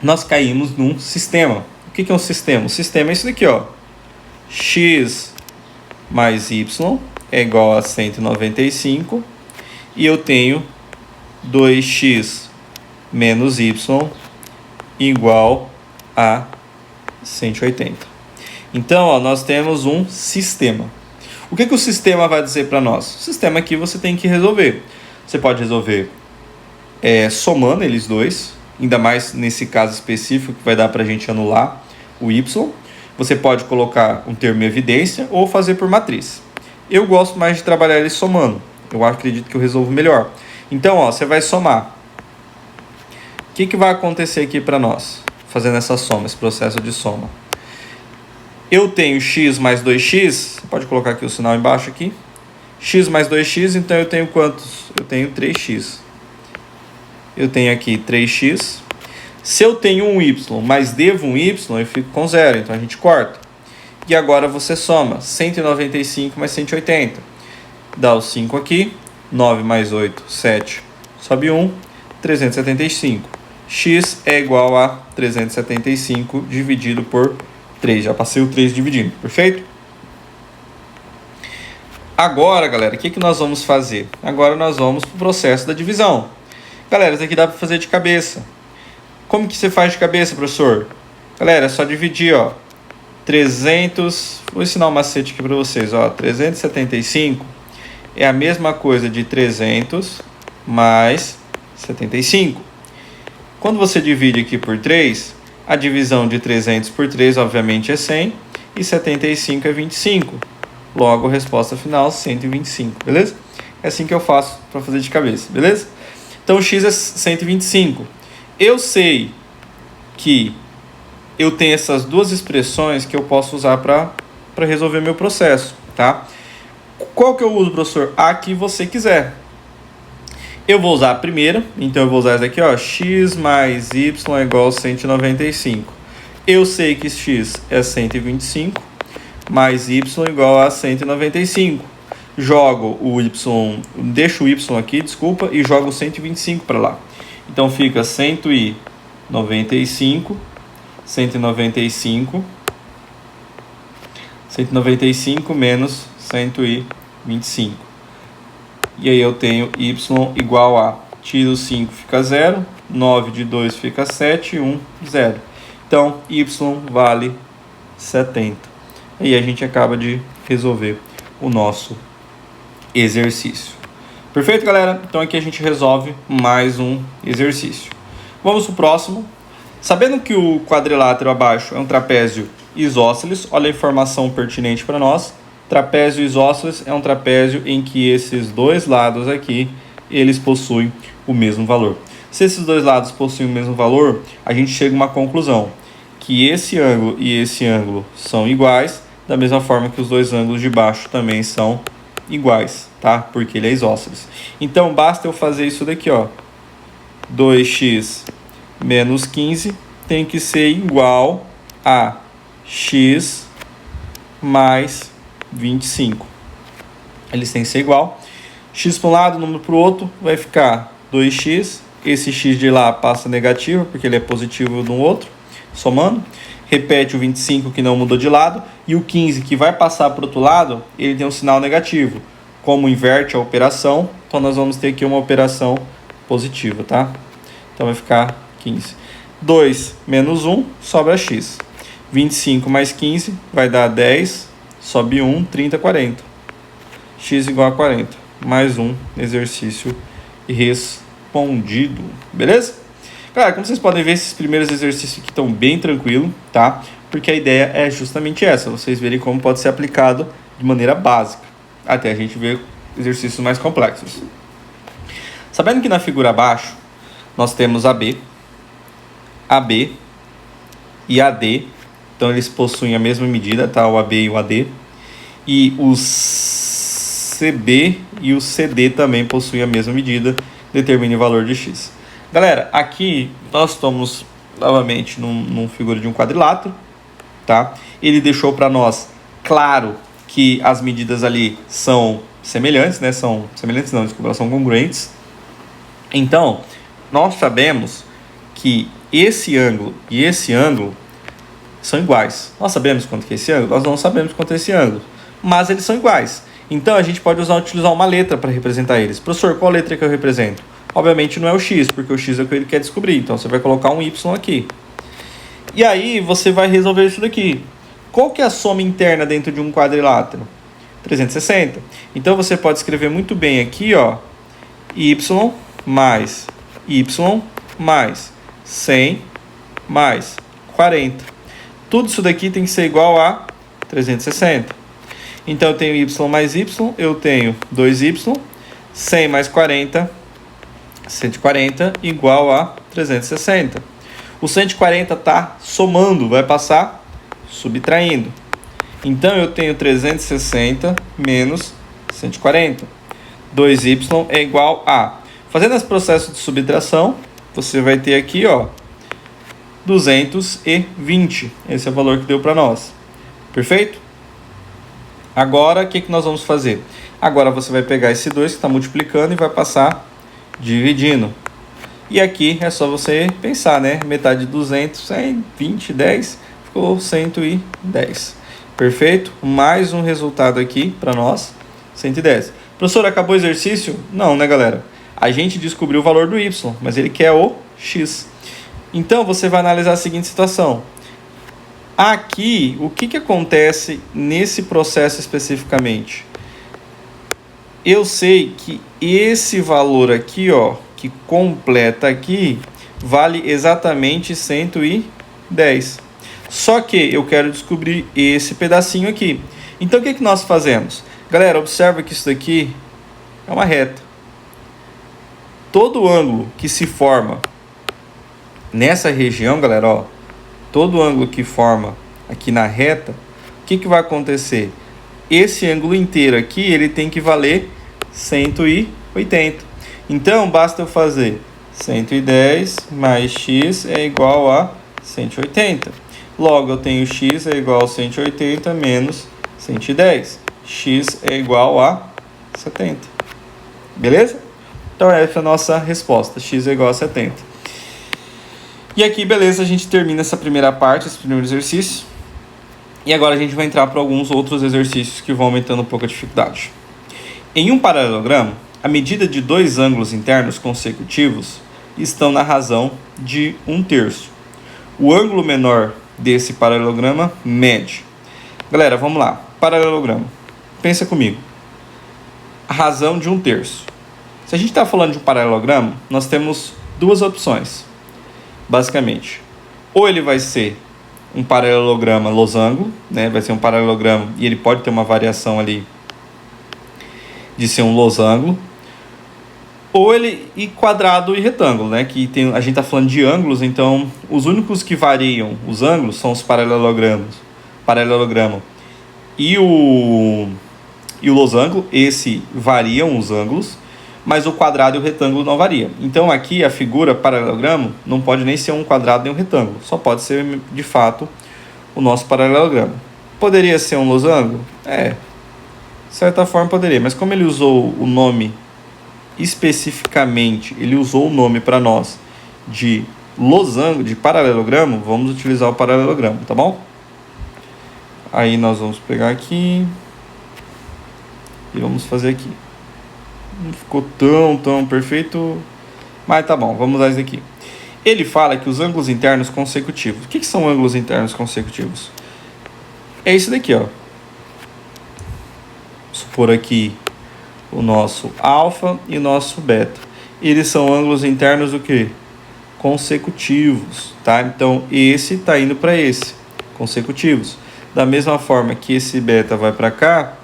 nós caímos num sistema. O que é um sistema? O sistema é isso daqui, ó. X mais y é igual a 195 e eu tenho 2x menos y igual a 180. Então, ó, nós temos um sistema. O que o sistema vai dizer para nós? O sistema aqui você tem que resolver. Você pode resolver somando eles dois, ainda mais nesse caso específico que vai dar para a gente anular o y. Você pode colocar um termo em evidência ou fazer por matriz. Eu gosto mais de trabalhar ele somando. Eu acredito que eu resolvo melhor. Então, ó, você vai somar. O que vai acontecer aqui para nós, fazendo essa soma, esse processo de soma? Eu tenho x mais 2x, você pode colocar aqui o sinal embaixo aqui. X mais 2x, então eu tenho quantos? Eu tenho 3x. Eu tenho aqui 3x. Se eu tenho um y, mas devo um y, eu fico com 0, então a gente corta. E agora você soma 195 mais 180. Dá o 5 aqui, 9 mais 8, 7, sobe 1, 375. X é igual a 375 dividido por 3. Já passei o 3 dividindo, perfeito? Agora, galera, o que nós vamos fazer? Agora nós vamos para o processo da divisão. Galera, isso aqui dá para fazer de cabeça. Como que você faz de cabeça, professor? Galera, é só dividir, ó. 300... Vou ensinar um macete aqui para vocês, ó. 375 é a mesma coisa de 300 mais 75. Quando você divide aqui por 3, a divisão de 300 por 3, obviamente, é 100. E 75 é 25. Logo, a resposta final, 125, beleza? É assim que eu faço para fazer de cabeça, beleza? Então, x é 125. Eu sei que eu tenho essas duas expressões que eu posso usar para resolver meu processo, tá? Qual que eu uso, professor? A que você quiser. Eu vou usar a primeira, então eu vou usar essa aqui, ó, x mais y é igual a 195. Eu sei que x é 125, mais y igual a 195. Jogo o y, deixo o y aqui, desculpa, e jogo 125 para lá. Então fica 195 menos 125. E aí eu tenho y igual a, tiro 5 fica 0, 9 de 2 fica 7, 1, 0. Então, y vale 70. E a gente acaba de resolver o nosso exercício. Perfeito, galera? Então aqui a gente resolve mais um exercício. Vamos para o próximo. Sabendo que o quadrilátero abaixo é um trapézio isósceles, olha a informação pertinente para nós. Trapézio isósceles é um trapézio em que esses dois lados aqui, eles possuem o mesmo valor. Se esses dois lados possuem o mesmo valor, a gente chega a uma conclusão, que esse ângulo e esse ângulo são iguais, da mesma forma que os dois ângulos de baixo também são iguais, tá? Porque ele é isósceles. Então, basta eu fazer isso daqui, ó. 2x menos 15 tem que ser igual a x mais 25. Eles têm que ser igual. X para um lado, número para o outro, vai ficar 2x. Esse x de lá passa negativo, porque ele é positivo no outro, somando. Repete o 25 que não mudou de lado. E o 15 que vai passar para o outro lado, ele tem um sinal negativo. Como inverte a operação, então nós vamos ter aqui uma operação positiva, tá? Então vai ficar 15. 2 menos 1, sobra x. 25 mais 15 vai dar 10, sobe 1, 30, 40. X igual a 40. Mais um exercício respondido. Beleza? Cara, como vocês podem ver, esses primeiros exercícios aqui estão bem tranquilos, tá? Porque a ideia é justamente essa, vocês verem como pode ser aplicado de maneira básica, até a gente ver exercícios mais complexos. Sabendo que na figura abaixo, nós temos AB e AD, então eles possuem a mesma medida, tá? O AB e o AD. E o CB e o CD também possuem a mesma medida, determine o valor de x. Galera, aqui nós estamos novamente num figura de um quadrilátero, tá? Ele deixou para nós claro que as medidas ali são semelhantes, né? São semelhantes não, desculpa, são congruentes. Então, nós sabemos que esse ângulo e esse ângulo são iguais. Nós sabemos quanto que é esse ângulo? Nós não sabemos quanto é esse ângulo, mas eles são iguais. Então, a gente pode utilizar uma letra para representar eles. Professor, qual letra que eu represento? Obviamente não é o x, porque o x é o que ele quer descobrir. Então, você vai colocar um y aqui. E aí, você vai resolver isso daqui. Qual que é a soma interna dentro de um quadrilátero? 360. Então, você pode escrever muito bem aqui, ó, y mais 100 mais 40. Tudo isso daqui tem que ser igual a 360. Então, eu tenho y mais y, eu tenho 2y, 100 mais 40, 140, igual a 360. O 140 está somando, vai passar subtraindo. Então, eu tenho 360 menos 140. 2y é igual a... Fazendo esse processo de subtração, você vai ter aqui, ó, 220. Esse é o valor que deu para nós. Perfeito? Agora, o que nós vamos fazer? Agora você vai pegar esse 2 que está multiplicando e vai passar dividindo. E aqui é só você pensar, né? Metade de 200, 120, 10, ficou 110. Perfeito? Mais um resultado aqui para nós, 110. Professor, acabou o exercício? Não, né, galera? A gente descobriu o valor do y, mas ele quer o x. Então, você vai analisar a seguinte situação. Aqui, o que acontece nesse processo especificamente? Eu sei que esse valor aqui, ó, que completa aqui, vale exatamente 110. Só que eu quero descobrir esse pedacinho aqui. Então, o que nós fazemos? Galera, observa que isso daqui é uma reta. Todo ângulo que se forma nessa região, galera, ó, todo ângulo que forma aqui na reta, o que vai acontecer? Esse ângulo inteiro aqui, ele tem que valer 180. Então, basta eu fazer 110 mais x é igual a 180. Logo, eu tenho x é igual a 180 menos 110. X é igual a 70. Beleza? Então, essa é a nossa resposta. X é igual a 70. E aqui, beleza, a gente termina essa primeira parte, esse primeiro exercício. E agora a gente vai entrar para alguns outros exercícios que vão aumentando um pouco a dificuldade. Em um paralelogramo, a medida de dois ângulos internos consecutivos estão na razão de 1/3. O ângulo menor desse paralelograma mede. Galera, vamos lá. Paralelogramo. Pensa comigo. A razão de 1/3. Se a gente está falando de um paralelogramo, nós temos duas opções. Basicamente, ou ele vai ser um paralelograma losango, né? Vai ser um paralelogramo e ele pode ter uma variação ali de ser um losango, ou ele e quadrado e retângulo, né? Que tem, a gente está falando de ângulos, então os únicos que variam os ângulos são os paralelogramo e o losango. Esse variam os ângulos, mas o quadrado e o retângulo não variam. Então aqui a figura paralelogramo não pode nem ser um quadrado nem um retângulo, só pode ser de fato o nosso paralelogramo. Poderia ser um losango? De certa forma poderia, mas como ele usou o nome especificamente, ele usou o nome para nós de losango, de paralelogramo, vamos utilizar o paralelogramo, tá bom? Aí nós vamos pegar aqui e vamos fazer aqui. Não ficou tão perfeito, mas tá bom, vamos usar isso aqui. Ele fala que os ângulos internos consecutivos. O que são ângulos internos consecutivos? É isso daqui, ó. Vou supor aqui o nosso alfa e o nosso beta. Eles são ângulos internos do que? Consecutivos, tá? Então, esse está indo para esse, consecutivos. Da mesma forma que esse beta vai para cá,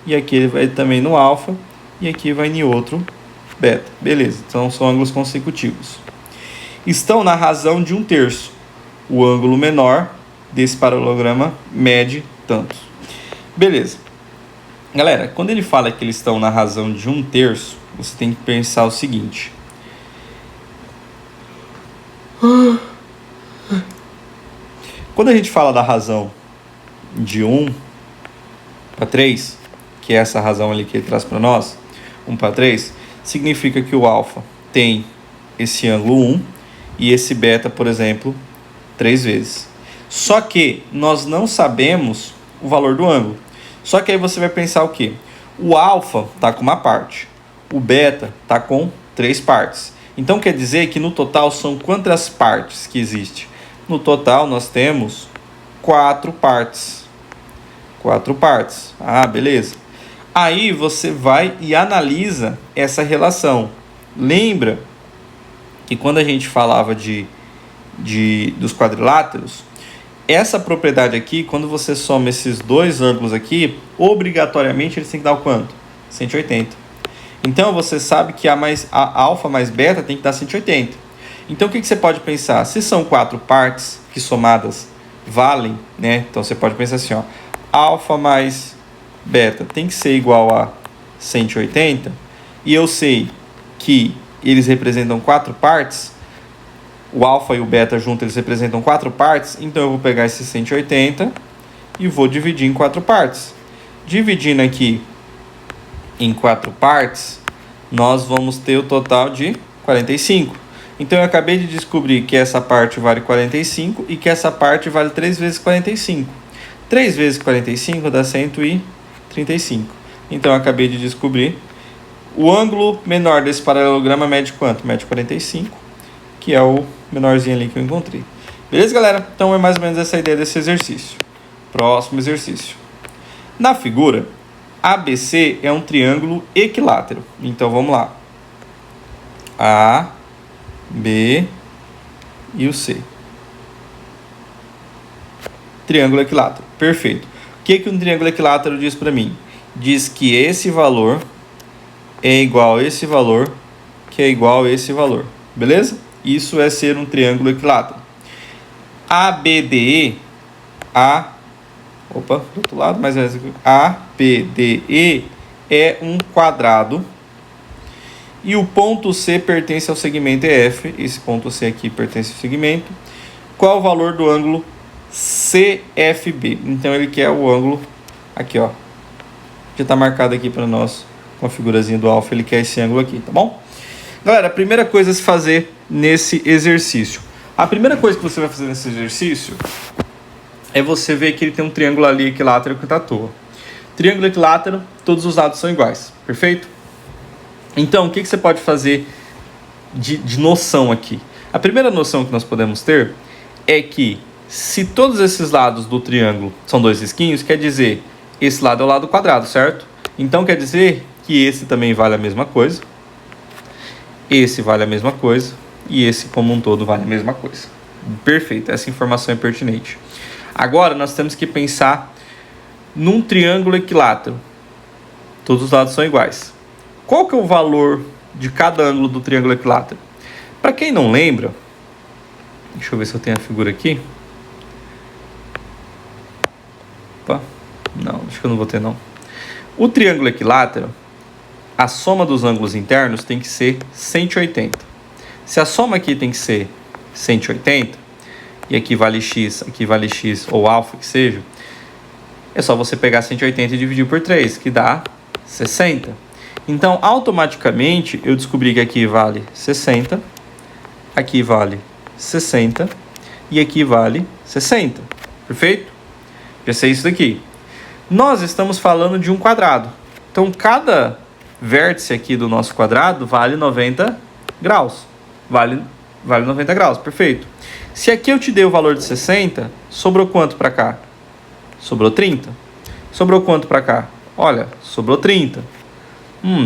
e aqui ele vai também no alfa, e aqui vai em outro beta. Beleza, então são ângulos consecutivos. Estão na razão de 1/3. O ângulo menor desse paralelograma mede tantos. Beleza. Galera, quando ele fala que eles estão na razão de 1/3, você tem que pensar o seguinte. Quando a gente fala da razão de 1/3, que é essa razão ali que ele traz para nós, 1/3, significa que o alfa tem esse ângulo 1 e esse beta, por exemplo, 3 vezes. Só que nós não sabemos o valor do ângulo. Só que aí você vai pensar o quê? O alfa está com uma parte, o beta está com 3 partes. Então quer dizer que no total são quantas partes que existe? No total nós temos 4 partes. 4 partes. Ah, beleza. Aí você vai e analisa essa relação. Lembra que quando a gente falava dos quadriláteros, essa propriedade aqui, quando você soma esses dois ângulos aqui, obrigatoriamente eles têm que dar o quanto? 180. Então você sabe que a alfa mais beta tem que dar 180. Então o que você pode pensar? Se são 4 partes que somadas valem, né? Então você pode pensar assim, ó, alfa mais beta tem que ser igual a 180, e eu sei que eles representam 4 partes, o alfa e o beta juntos eles representam 4 partes, então eu vou pegar esse 180 e vou dividir em 4 partes. Dividindo aqui em 4 partes, nós vamos ter o total de 45. Então eu acabei de descobrir que essa parte vale 45 e que essa parte vale 3 vezes 45. 3 vezes 45 dá 135. Então eu acabei de descobrir o ângulo menor desse paralelograma mede quanto? Mede 45, que é o menorzinho ali que eu encontrei. Beleza, galera? Então é mais ou menos essa a ideia desse exercício. Próximo exercício. Na figura, ABC é um triângulo equilátero. Então vamos lá. A, B e o C. Triângulo equilátero. Perfeito. O que um triângulo equilátero diz para mim? Diz que esse valor é igual a esse valor, que é igual a esse valor. Beleza? Isso é ser um triângulo equilátero. ABDE, do outro lado, mas ABDE é um quadrado e o ponto C pertence ao segmento EF. Esse ponto C aqui pertence ao segmento. Qual o valor do ângulo CFB? Então ele quer o ângulo aqui, ó. Já está marcado aqui para nós com a figurazinha do alfa. Ele quer esse ângulo aqui, tá bom? Galera, a primeira coisa a se fazer nesse exercício. A primeira coisa que você vai fazer nesse exercício é você ver que ele tem um triângulo ali equilátero que está à toa. Triângulo equilátero, todos os lados são iguais, perfeito? Então, o que você pode fazer de noção aqui? A primeira noção que nós podemos ter é que se todos esses lados do triângulo são dois risquinhos, quer dizer, esse lado é o lado quadrado, certo? Então, quer dizer que esse também vale a mesma coisa, esse vale a mesma coisa, e esse como um todo vale a mesma coisa. Perfeito, essa informação é pertinente. Agora, nós temos que pensar num triângulo equilátero. Todos os lados são iguais. Qual que é o valor de cada ângulo do triângulo equilátero? Para quem não lembra, deixa eu ver se eu tenho a figura aqui. Opa, não, acho que eu não vou ter não. O triângulo equilátero, a soma dos ângulos internos tem que ser 180. Se a soma aqui tem que ser 180, e aqui vale x ou alfa que seja, é só você pegar 180 e dividir por 3, que dá 60. Então, automaticamente, eu descobri que aqui vale 60, aqui vale 60 e aqui vale 60. Perfeito? Já sei isso daqui. Nós estamos falando de um quadrado. Então, cada vértice aqui do nosso quadrado vale 90 graus. Vale 90 graus, perfeito. Se aqui eu te dei o valor de 60, sobrou quanto para cá? Sobrou 30. Sobrou quanto para cá? Olha, sobrou 30.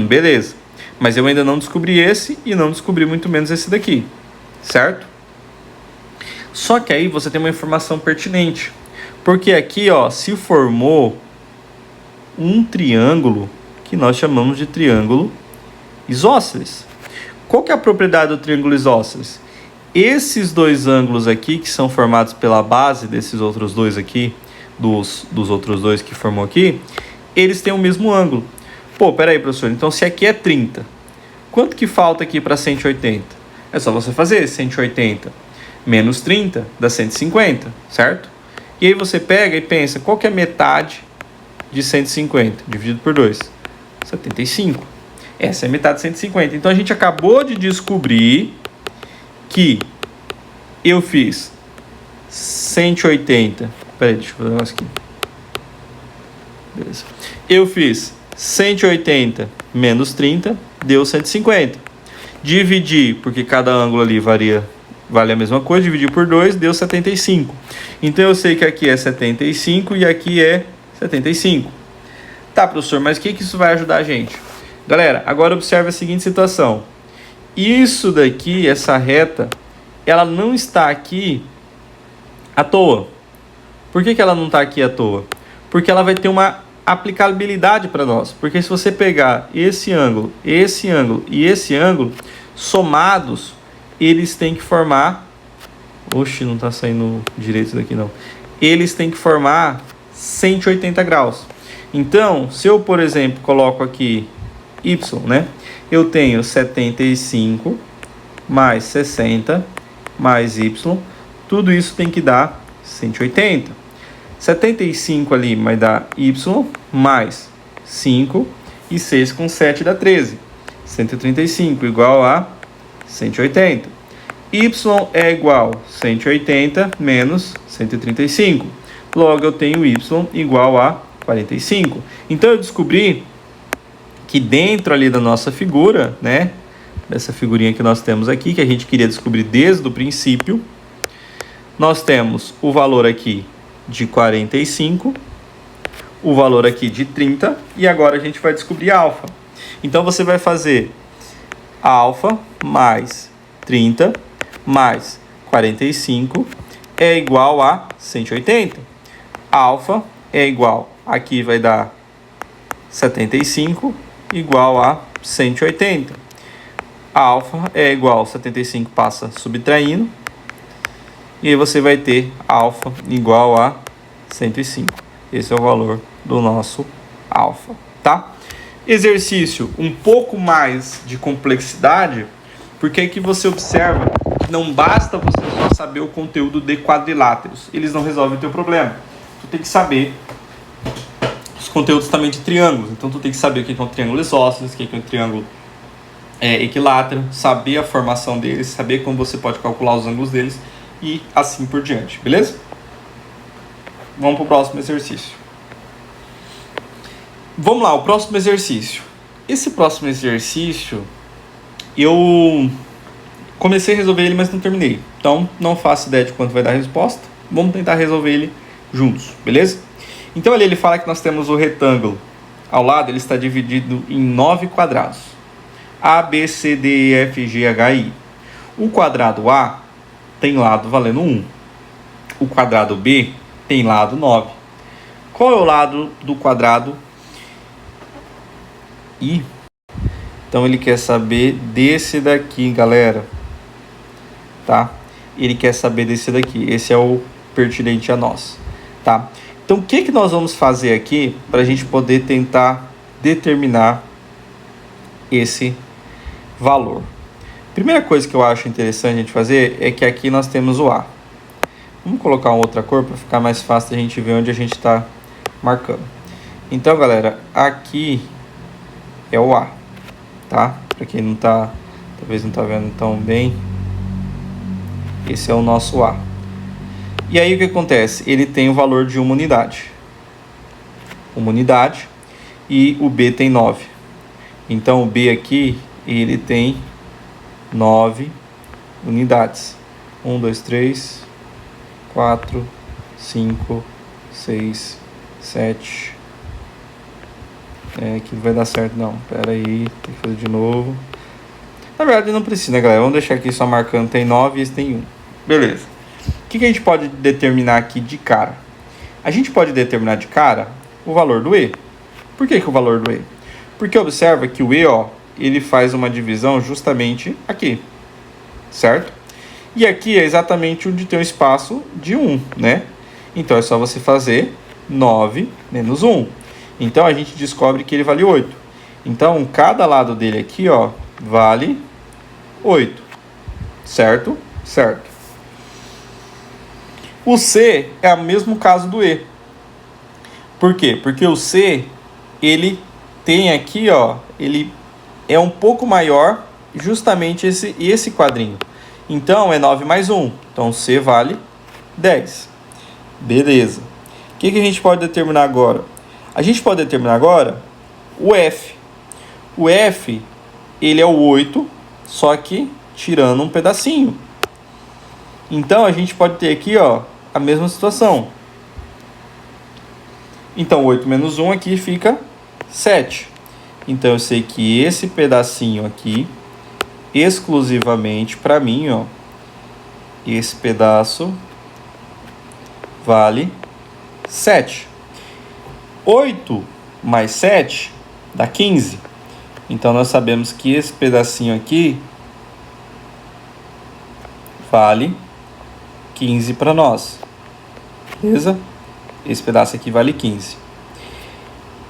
Beleza. Mas eu ainda não descobri esse e não descobri muito menos esse daqui, certo? Só que aí você tem uma informação pertinente. Porque aqui, ó, se formou um triângulo que nós chamamos de triângulo isósceles. Qual que é a propriedade do triângulo isósceles? Esses dois ângulos aqui, que são formados pela base desses outros dois aqui, dos outros dois que formou aqui, eles têm o mesmo ângulo. Pô, peraí, professor, então se aqui é 30, quanto que falta aqui para 180? É só você fazer 180 menos 30 dá 150, certo? E aí você pega e pensa, qual que é metade de 150 dividido por 2? 75. Essa é a metade de 150. Então a gente acabou de descobrir que eu fiz 180. Peraí, deixa eu fazer um negócio aqui. Beleza. Eu fiz 180 menos 30, deu 150. Dividi, porque cada ângulo ali vale a mesma coisa, dividi por 2, deu 75. Então eu sei que aqui é 75 e aqui é 75. Tá, professor, mas o que isso vai ajudar a gente? Galera, agora observe a seguinte situação. Isso daqui, essa reta, ela não está aqui à toa. Por que ela não está aqui à toa? Porque ela vai ter uma aplicabilidade para nós. Porque se você pegar esse ângulo e esse ângulo, somados, eles têm que formar... Oxe, não está saindo direito isso daqui não. Eles têm que formar 180 graus. Então, se eu, por exemplo, coloco aqui y, né? Eu tenho 75 mais 60 mais y, tudo isso tem que dar 180. 75 ali vai dar y mais 5 e 6 com 7 dá 13. 135 igual a 180. Y é igual a 180 menos 135. Logo, eu tenho y igual a 45. Então, eu descobri que dentro ali da nossa figura, né, dessa figurinha que nós temos aqui, que a gente queria descobrir desde o princípio, nós temos o valor aqui de 45, o valor aqui de 30, e agora a gente vai descobrir alfa. Então, você vai fazer alfa mais 30 mais 45 é igual a 180. Alfa é igual, aqui vai dar 75 igual a 180. Alfa é igual, 75 passa subtraindo, e aí você vai ter alfa igual a 105. Esse é o valor do nosso alfa, tá? Exercício um pouco mais de complexidade, porque aqui você observa que não basta você só saber o conteúdo de quadriláteros, eles não resolvem o teu problema. Tu tem que saber os conteúdos também de triângulos, então tu tem que saber o que é um triângulo isósceles, o que é um triângulo equilátero, saber a formação deles, saber como você pode calcular os ângulos deles e assim por diante, beleza? Vamos para o próximo exercício. Vamos lá, o próximo exercício. Esse próximo exercício, eu comecei a resolver ele, mas não terminei. Então, não faço ideia de quanto vai dar a resposta. Vamos tentar resolver ele juntos, beleza? Então, ali ele fala que nós temos o retângulo. Ao lado, ele está dividido em 9 quadrados. A, B, C, D, E, F, G, H, I. O quadrado A tem lado valendo 1. O quadrado B tem lado 9. Qual é o lado do quadrado I? Então, ele quer saber desse daqui, galera. Tá? Ele quer saber desse daqui. Esse é o pertinente a nós. Tá? Então, o que nós vamos fazer aqui para a gente poder tentar determinar esse valor? Primeira coisa que eu acho interessante a gente fazer é que aqui nós temos o A. Vamos colocar uma outra cor para ficar mais fácil a gente ver onde a gente está marcando. Então, galera, aqui é o A, tá? Para quem não tá, talvez não tá vendo tão bem, esse é o nosso A. E aí o que acontece? Ele tem o valor de uma unidade. Uma unidade. E o B tem 9. Então o B aqui, ele tem 9 unidades. 1, 2, 3, 4, 5, 6, 7. Aqui não vai dar certo não. Pera aí, tem que fazer de novo. Na verdade não precisa, né, galera? Vamos deixar aqui só marcando, tem 9 e esse tem 1. Beleza. O que a gente pode determinar aqui de cara? A gente pode determinar de cara o valor do E. Por que o valor do E? Porque observa que o E, ó, ele faz uma divisão justamente aqui, certo? E aqui é exatamente onde tem um espaço de 1, né? Então é só você fazer 9 menos 1. Então a gente descobre que ele vale 8. Então cada lado dele aqui, ó, vale 8. Certo? Certo. O C é o mesmo caso do E. Por quê? Porque o C, ele tem aqui, ó, ele é um pouco maior, justamente esse quadrinho. Então, é 9 mais 1. Então, C vale 10. Beleza. O que a gente pode determinar agora? A gente pode determinar agora o F. O F, ele é o 8, só que tirando um pedacinho. Então, a gente pode ter aqui, ó, a mesma situação. Então, 8 menos 1 aqui fica 7. Então, eu sei que esse pedacinho aqui, exclusivamente para mim, ó, esse pedaço vale 7. 8 mais 7 dá 15. Então, nós sabemos que esse pedacinho aqui vale 15 para nós. Beleza? Esse pedaço aqui vale 15.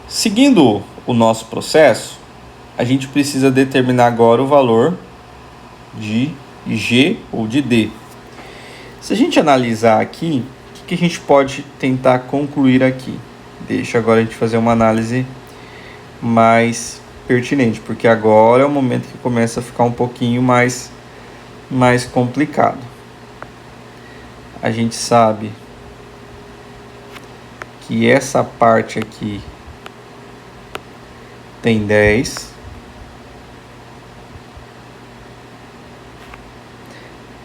Seguindo o nosso processo, a gente precisa determinar agora o valor de G ou de D. Se a gente analisar aqui, o que a gente pode tentar concluir aqui? Deixa agora a gente fazer uma análise mais pertinente, porque agora é o momento que começa a ficar um pouquinho mais complicado. A gente sabe que essa parte aqui tem 10.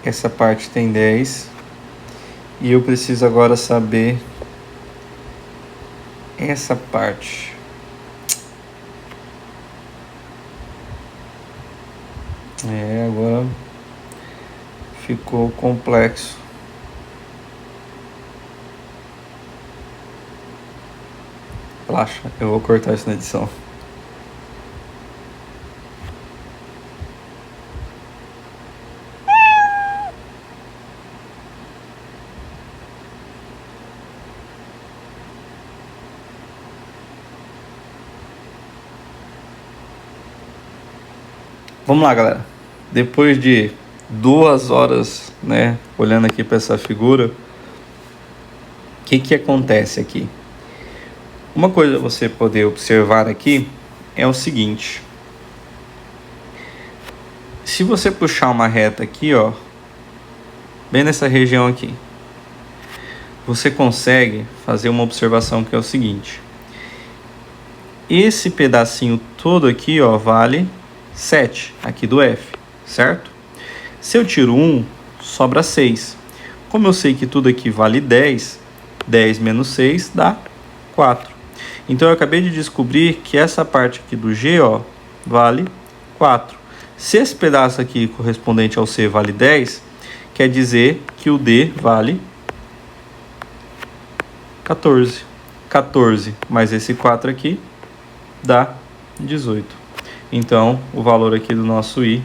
Essa parte tem 10. E eu preciso agora saber essa parte. Agora ficou complexo. Relaxa, eu vou cortar isso na edição. Vamos lá, galera. Depois de 2 horas, né, olhando aqui para essa figura, o que acontece aqui? Uma coisa a você poder observar aqui é o seguinte. Se você puxar uma reta aqui, ó, bem nessa região aqui, você consegue fazer uma observação que é o seguinte. Esse pedacinho todo aqui, ó, vale 7 aqui do F, certo? Se eu tiro 1, sobra 6. Como eu sei que tudo aqui vale 10, 10 menos 6 dá 4. Então eu acabei de descobrir que essa parte aqui do G, ó, vale 4. Se esse pedaço aqui correspondente ao C vale 10, quer dizer que o D vale 14. 14 mais esse 4 aqui dá 18. Então, o valor aqui do nosso I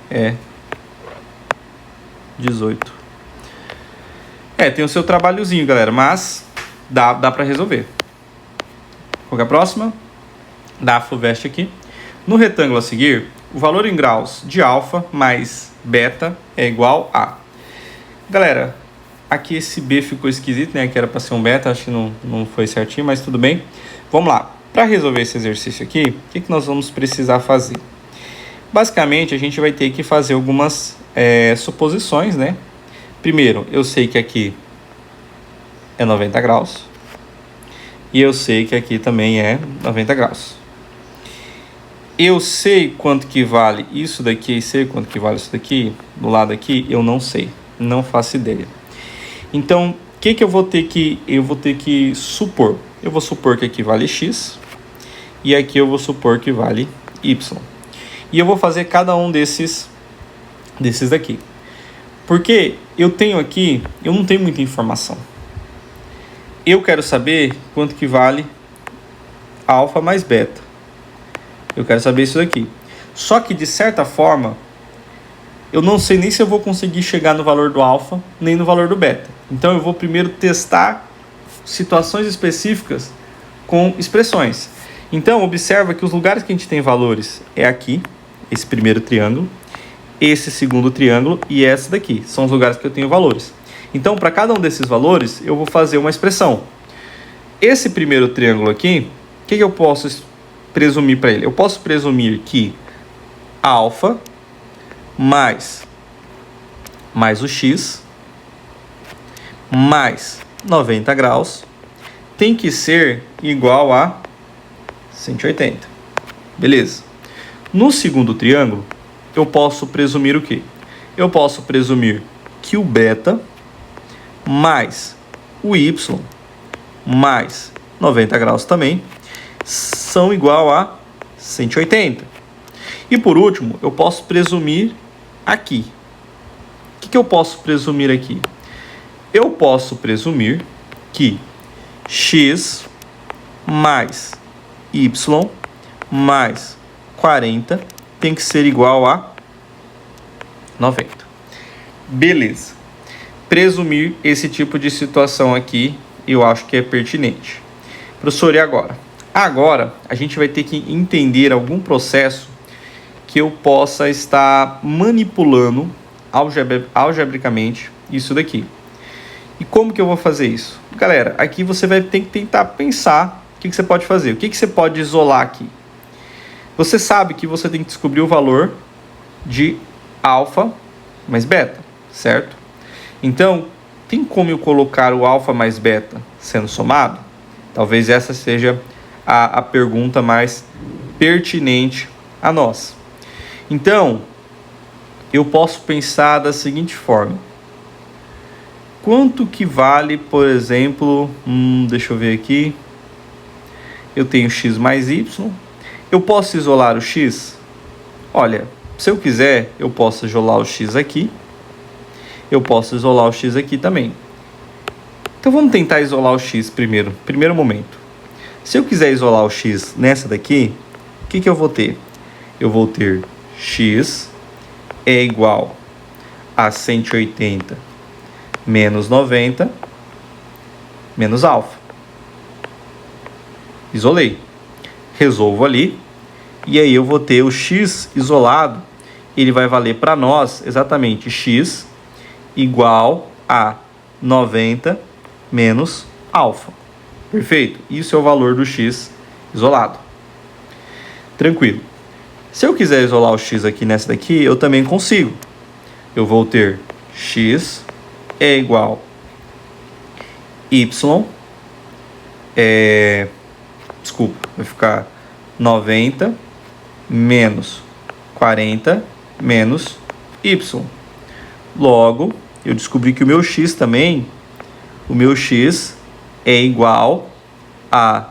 é 18. Tem o seu trabalhozinho, galera, mas dá para resolver. Qual que é a próxima? Da FUVEST aqui. No retângulo a seguir, o valor em graus de alfa mais beta é igual a... Galera, aqui esse B ficou esquisito, né? Que era para ser um beta, acho que não foi certinho, mas tudo bem. Vamos lá. Para resolver esse exercício aqui, o que nós vamos precisar fazer? Basicamente, a gente vai ter que fazer algumas suposições, né? Primeiro, eu sei que aqui é 90 graus. E eu sei que aqui também é 90 graus. Eu sei quanto que vale isso daqui e sei quanto que vale isso daqui. Do lado aqui, eu não sei. Não faço ideia. Então, o que eu vou ter que supor? Eu vou supor que aqui vale X. E aqui eu vou supor que vale Y. E eu vou fazer cada um desses daqui. Porque eu não tenho muita informação. Eu quero saber quanto que vale alfa mais beta. Eu quero saber isso daqui. Só que, de certa forma, eu não sei nem se eu vou conseguir chegar no valor do alfa, nem no valor do beta. Então, eu vou primeiro testar situações específicas com expressões. Então, observa que os lugares que a gente tem valores é aqui, esse primeiro triângulo, esse segundo triângulo e essa daqui. São os lugares que eu tenho valores. Então, para cada um desses valores, eu vou fazer uma expressão. Esse primeiro triângulo aqui, o que eu posso presumir para ele? Eu posso presumir que alfa mais o x mais 90 graus tem que ser igual a 180. Beleza. No segundo triângulo, eu posso presumir o quê? Eu posso presumir que o beta mais o y mais 90 graus também são igual a 180. E por último, eu posso presumir aqui. O que eu posso presumir aqui? Eu posso presumir que x mais y mais 40 tem que ser igual a 90. Beleza. Presumir esse tipo de situação aqui, eu acho que é pertinente. Professor, e agora? Agora, a gente vai ter que entender algum processo que eu possa estar manipulando algebricamente isso daqui. E como que eu vou fazer isso? Galera, aqui você vai ter que tentar pensar o que você pode fazer. O que você pode isolar aqui? Você sabe que você tem que descobrir o valor de alfa mais beta, certo? Então, tem como eu colocar o alfa mais beta sendo somado? Talvez essa seja a pergunta mais pertinente a nós. Então, eu posso pensar da seguinte forma. Quanto que vale, por exemplo, deixa eu ver aqui. Eu tenho x mais y. Eu posso isolar o x? Olha, se eu quiser, eu posso isolar o x aqui. Eu posso isolar o x aqui também. Então vamos tentar isolar o x primeiro momento. Se eu quiser isolar o x nessa daqui, o que eu vou ter? Eu vou ter x é igual a 180 menos 90 menos alfa. Isolei. Resolvo ali. E aí eu vou ter o x isolado. Ele vai valer para nós exatamente x igual a 90 menos alfa. Perfeito? Isso é o valor do x isolado. Tranquilo. Se eu quiser isolar o x aqui nessa daqui, eu também consigo. Eu vou ter x é igual y. Vai ficar 90 menos 40 menos y. Logo, eu descobri que o meu x é igual a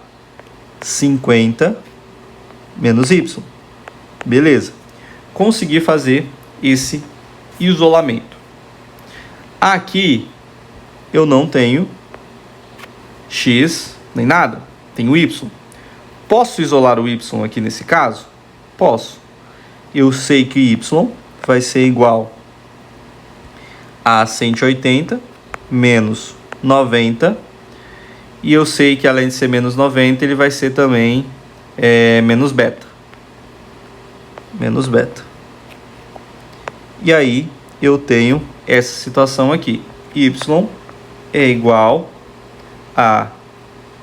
50 menos y. Beleza. Consegui fazer esse isolamento. Aqui eu não tenho x nem nada, tenho y. Posso isolar o y aqui nesse caso? Posso. Eu sei que y vai ser igual a 180 menos 90. E eu sei que além de ser menos 90, ele vai ser também menos beta. Menos beta. E aí eu tenho essa situação aqui. Y é igual a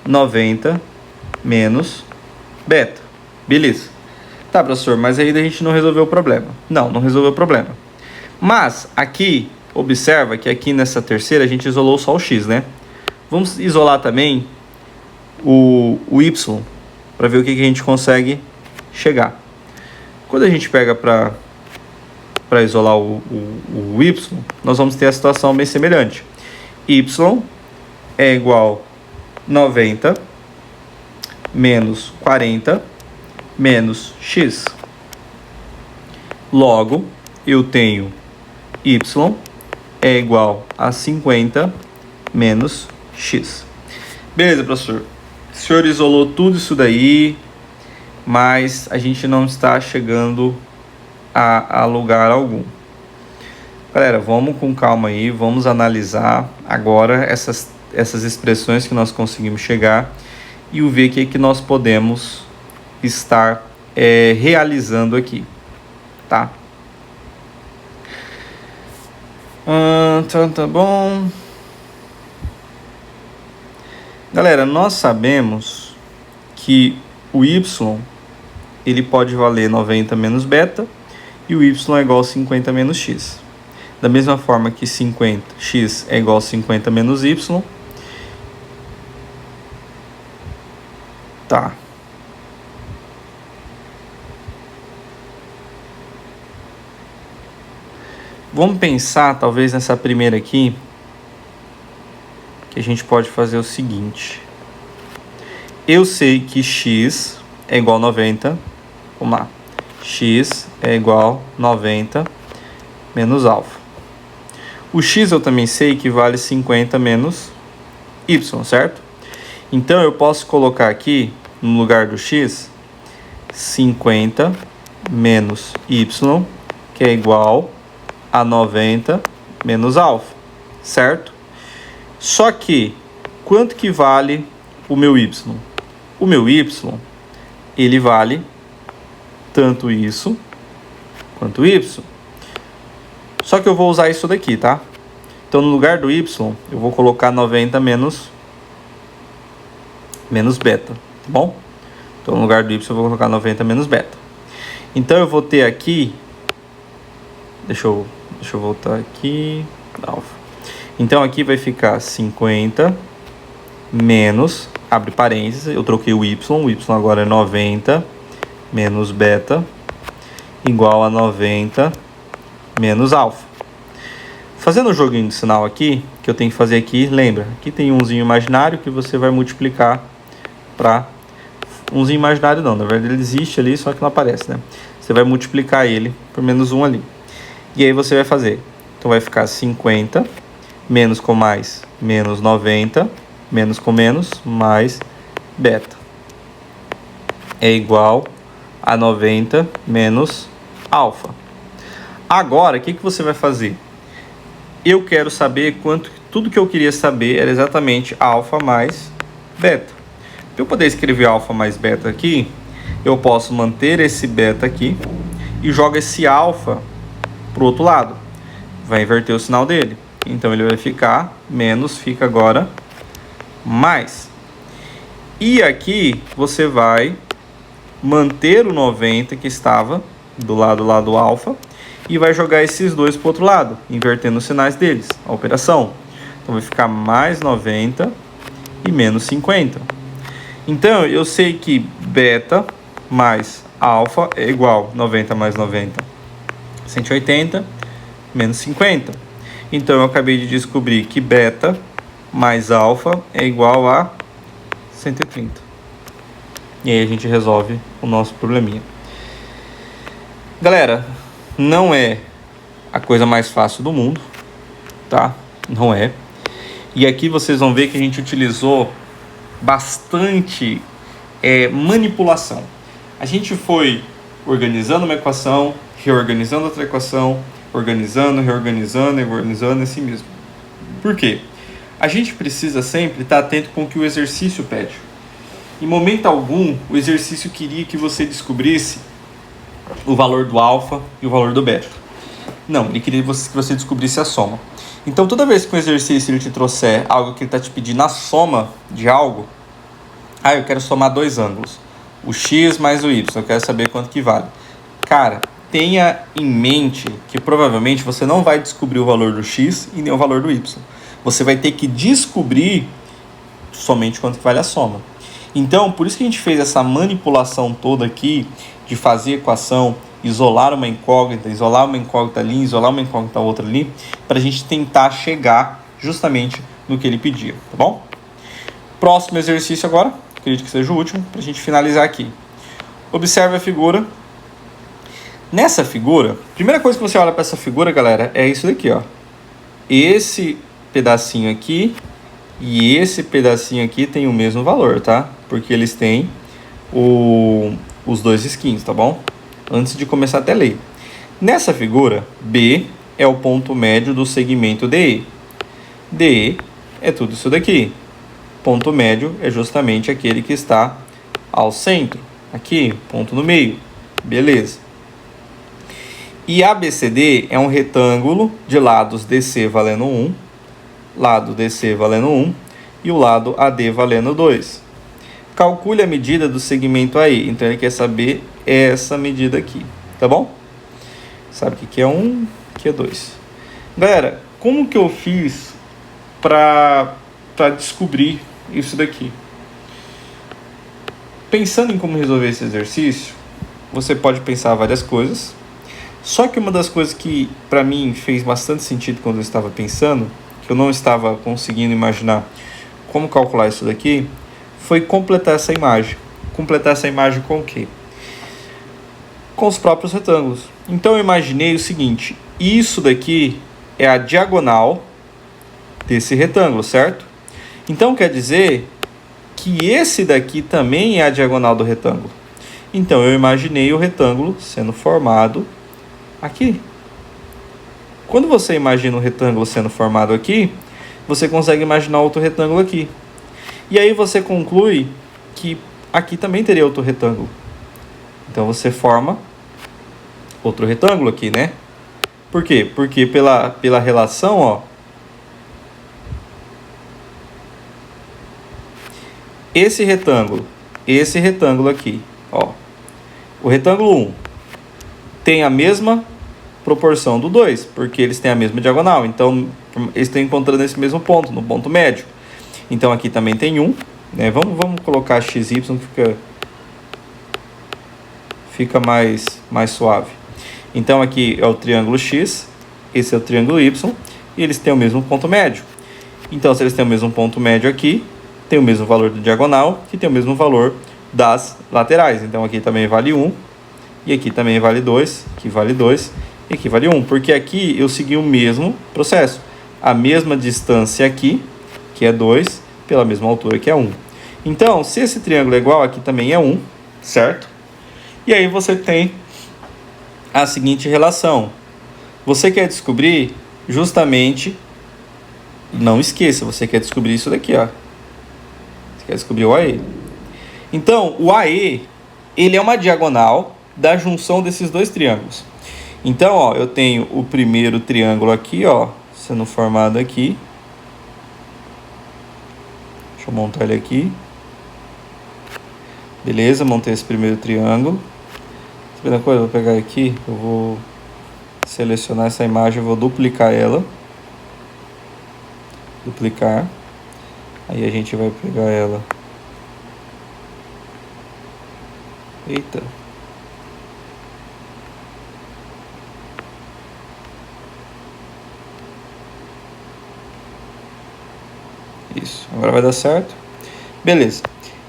90 menos beta. Beleza. Tá, professor, mas aí a gente não resolveu o problema. Não resolveu o problema. Mas aqui, observa que aqui nessa terceira a gente isolou só o x, né? Vamos isolar também o y para ver o que a gente consegue chegar. Quando a gente pega para isolar o y, nós vamos ter a situação bem semelhante. Y é igual a 90 menos 40 menos x. Logo, eu tenho y é igual a 50 menos x. Beleza, professor. O senhor isolou tudo isso daí, mas a gente não está chegando a lugar algum. Galera, vamos com calma aí, vamos analisar agora essas expressões que nós conseguimos chegar e ver o que nós podemos estar realizando aqui, tá? Então tá bom. Galera, nós sabemos que o y ele pode valer 90 menos beta e o y é igual a 50 menos x. Da mesma forma que x é igual a 50 menos y. Tá. Vamos pensar, talvez, nessa primeira aqui, que a gente pode fazer o seguinte. Eu sei que x é igual a 90. Vamos lá. X é igual a 90 menos alfa. O x eu também sei que vale 50 menos y, certo? Então, eu posso colocar aqui, no lugar do x, 50 menos y, que é igual a 90 menos alfa, certo? Só que, quanto que vale o meu y? O meu y, ele vale tanto isso quanto y. Só que eu vou usar isso daqui, tá? Então, no lugar do y, eu vou colocar 90 menos beta, tá bom? Então, no lugar do y, eu vou colocar 90 menos beta. Então, eu vou ter aqui... Deixa eu voltar aqui... Alfa. Então, aqui vai ficar 50 menos... Abre parênteses, eu troquei o y agora é 90 menos beta igual a 90 menos alfa. Fazendo o joguinho de sinal aqui, que eu tenho que fazer aqui, lembra, aqui tem umzinho imaginário que você vai multiplicar para... Umzinho imaginário não, na verdade ele existe ali, só que não aparece, né? Você vai multiplicar ele por menos 1 ali. E aí você vai fazer, então vai ficar 50, menos com mais, menos 90, menos com menos, mais beta. É igual a 90 menos alfa. Agora, o que você vai fazer? Eu quero saber quanto... Tudo que eu queria saber era exatamente alfa mais beta. Para eu poder escrever alfa mais beta aqui, eu posso manter esse beta aqui e jogo esse alfa para o outro lado. Vai inverter o sinal dele. Então, ele vai ficar menos, fica agora mais. E aqui você vai manter o 90 que estava do lado lá do alfa e vai jogar esses dois para o outro lado, invertendo os sinais deles, a operação. Então vai ficar mais 90 e menos 50. Então eu sei que beta mais alfa é igual 90 mais 90, 180 menos 50. Então eu acabei de descobrir que beta mais alfa é igual a 130. E aí a gente resolve o nosso probleminha. Galera, não é a coisa mais fácil do mundo, tá? Não é. E aqui vocês vão ver que a gente utilizou bastante manipulação. A gente foi organizando uma equação, reorganizando outra equação, organizando, reorganizando, organizando assim mesmo. Por quê? A gente precisa sempre estar atento com o que o exercício pede. Em momento algum, o exercício queria que você descobrisse o valor do alfa e o valor do beta. Não, ele queria que você descobrisse a soma. Então, toda vez que o exercício ele te trouxer algo que ele está te pedindo a soma de algo, eu quero somar dois ângulos, o x mais o y, eu quero saber quanto que vale. Cara, tenha em mente que provavelmente você não vai descobrir o valor do x e nem o valor do y. Você vai ter que descobrir somente quanto que vale a soma. Então, por isso que a gente fez essa manipulação toda aqui, de fazer equação, isolar uma incógnita ali, isolar uma incógnita outra ali, para a gente tentar chegar justamente no que ele pedia, tá bom? Próximo exercício agora, acredito que seja o último, para a gente finalizar aqui. Observe a figura. Nessa figura, primeira coisa que você olha para essa figura, galera, é isso daqui, ó. Esse pedacinho aqui e esse pedacinho aqui tem o mesmo valor, tá? Porque eles têm os dois skins, tá bom? Antes de começar até ler. Nessa figura, B é o ponto médio do segmento DE. DE é tudo isso daqui. Ponto médio é justamente aquele que está ao centro. Aqui, ponto no meio. Beleza. E ABCD é um retângulo de lados DC valendo 1, lado DC valendo 1 e o lado AD valendo 2. Calcule a medida do segmento AE. Então, ele quer saber essa medida aqui, tá bom? Sabe o que é 1, o que é 2. Galera, como que eu fiz para descobrir isso daqui? Pensando em como resolver esse exercício, você pode pensar várias coisas. Só que uma das coisas que para mim fez bastante sentido quando eu estava pensando, que eu não estava conseguindo imaginar como calcular isso daqui, foi completar essa imagem. Completar essa imagem com o quê? Com os próprios retângulos. Então eu imaginei o seguinte, isso daqui é a diagonal desse retângulo, certo? Então quer dizer que esse daqui também é a diagonal do retângulo. Então eu imaginei o retângulo sendo formado aqui. Quando você imagina um retângulo sendo formado aqui, você consegue imaginar outro retângulo aqui. E aí você conclui que aqui também teria outro retângulo. Então você forma outro retângulo aqui, né? Por quê? Porque pela relação, ó, esse retângulo aqui, ó, o retângulo 1 tem a mesma proporção do 2, porque eles têm a mesma diagonal, então eles estão encontrando esse mesmo ponto, no ponto médio. Então aqui também tem 1, né? Vamos colocar xy que fica mais suave. Então aqui é o triângulo X, esse é o triângulo Y, e eles têm o mesmo ponto médio. Então, se eles têm o mesmo ponto médio aqui, tem o mesmo valor do diagonal, que tem o mesmo valor das laterais. Então aqui também vale 1, e aqui também vale 2, aqui vale 2, e aqui vale 1. Porque aqui eu segui o mesmo processo. A mesma distância aqui, que é 2, pela mesma altura, que é 1. Então, se esse triângulo é igual, aqui também é 1, certo? E aí você tem a seguinte relação. Você quer descobrir justamente, não esqueça, você quer descobrir isso daqui, ó. Você quer descobrir o AE. Então, o AE, ele é uma diagonal da junção desses dois triângulos. Então, ó, eu tenho o primeiro triângulo aqui, ó, sendo formado aqui. Deixa eu montar ele aqui. Beleza, montei esse primeiro triângulo. Primeira coisa, eu vou pegar aqui, eu vou selecionar essa imagem, eu vou duplicar ela. Duplicar. Aí a gente vai pegar ela. Eita. Isso, agora vai dar certo. Beleza.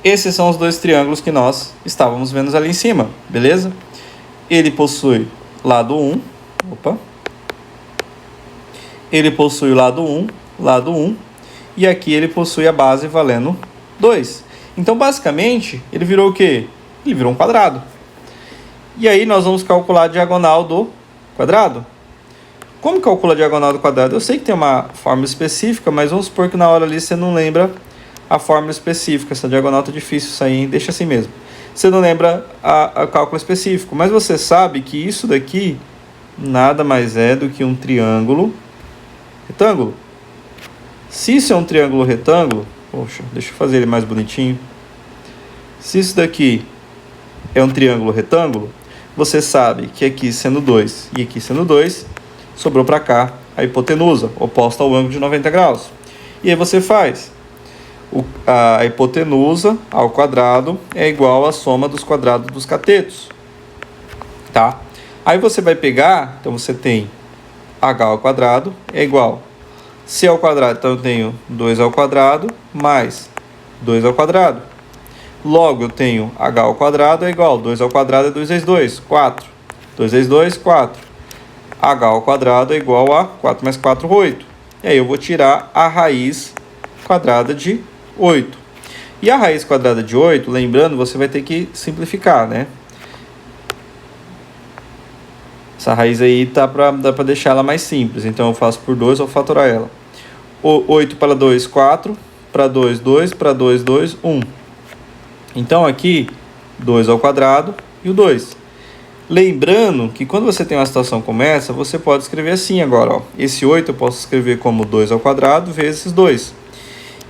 Esses são os dois triângulos que nós estávamos vendo ali em cima, beleza? Ele possui lado 1, ele possui lado 1, e aqui ele possui a base valendo 2. Então, basicamente, ele virou o quê? Ele virou um quadrado. E aí, nós vamos calcular a diagonal do quadrado. Como calcula a diagonal do quadrado? Eu sei que tem uma fórmula específica, mas vamos supor que na hora ali você não lembra a fórmula específica. Essa diagonal tá difícil sair, deixa assim mesmo. Você não lembra a cálculo específico, mas você sabe que isso daqui nada mais é do que um triângulo retângulo. Se isso é um triângulo retângulo, poxa, deixa eu fazer ele mais bonitinho. Se isso daqui é um triângulo retângulo, você sabe que aqui sendo 2 e aqui sendo 2, sobrou para cá a hipotenusa, oposta ao ângulo de 90 graus. E aí você faz a hipotenusa ao quadrado é igual à soma dos quadrados dos catetos, tá? Aí você vai pegar, então você tem h ao quadrado é igual c ao quadrado, então eu tenho 2 ao quadrado mais 2 ao quadrado. Logo eu tenho h ao quadrado é igual 2 ao quadrado é 2 vezes 2, 4. 2 vezes 2, 4. h ao quadrado é igual a 4 mais 4, 8. E aí eu vou tirar a raiz quadrada de 8. E a raiz quadrada de 8, lembrando, você vai ter que simplificar, né? Essa raiz aí dá para deixar ela mais simples. Então eu faço por 2, vou fatorar ela. 8 para 2, 4. Para 2, 2. Para 2, 2, 1. Então aqui, 2 ao quadrado e o 2. Lembrando que quando você tem uma situação como essa, você pode escrever assim agora, ó. Esse 8 eu posso escrever como 2 ao quadrado vezes 2.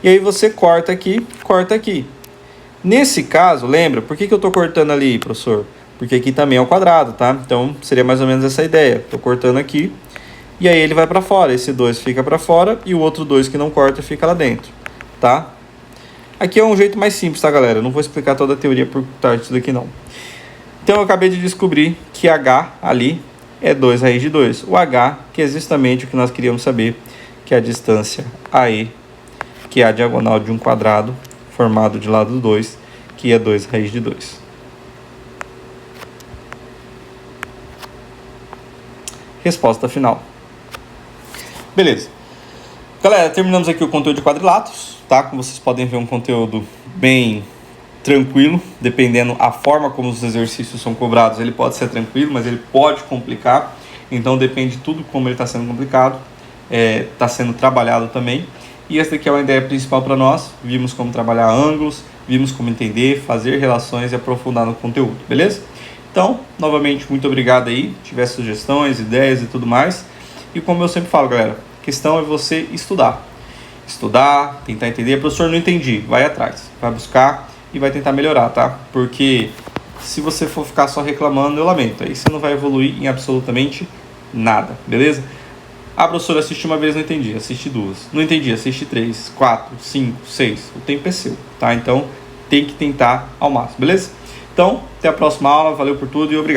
E aí você corta aqui, corta aqui. Nesse caso, lembra, por que eu estou cortando ali, professor? Porque aqui também é ao quadrado, tá? Então, seria mais ou menos essa ideia. Estou cortando aqui, e aí ele vai para fora. Esse 2 fica para fora, e o outro 2 que não corta fica lá dentro, tá? Aqui é um jeito mais simples, tá, galera? Eu não vou explicar toda a teoria por trás disso daqui, não. Então, eu acabei de descobrir que h ali é 2 raiz de 2. O h, que é justamente o que nós queríamos saber, que é a distância AE, que é a diagonal de um quadrado formado de lado 2, que é 2 raiz de 2. Resposta final. Beleza. Galera, terminamos aqui o conteúdo de quadriláteros, tá? Como vocês podem ver, um conteúdo bem tranquilo, dependendo a forma como os exercícios são cobrados, ele pode ser tranquilo, mas ele pode complicar. Então depende de tudo como ele está sendo complicado, está sendo trabalhado também. E essa daqui é uma ideia principal para nós. Vimos como trabalhar ângulos, vimos como entender, fazer relações e aprofundar no conteúdo, beleza? Então, novamente, muito obrigado aí. Se tiver sugestões, ideias e tudo mais. E como eu sempre falo, galera, a questão é você estudar. estudar, tentar entender. Professor, não entendi, vai atrás, vai buscar e vai tentar melhorar, tá? Porque se você for ficar só reclamando, eu lamento, aí você não vai evoluir em absolutamente nada, beleza? Ah, professor, assisti uma vez, não entendi, assiste duas. Não entendi, assiste 3, 4, 5, 6. O tempo é seu, tá? Então tem que tentar ao máximo, beleza? Então, até a próxima aula, valeu por tudo e obrigado.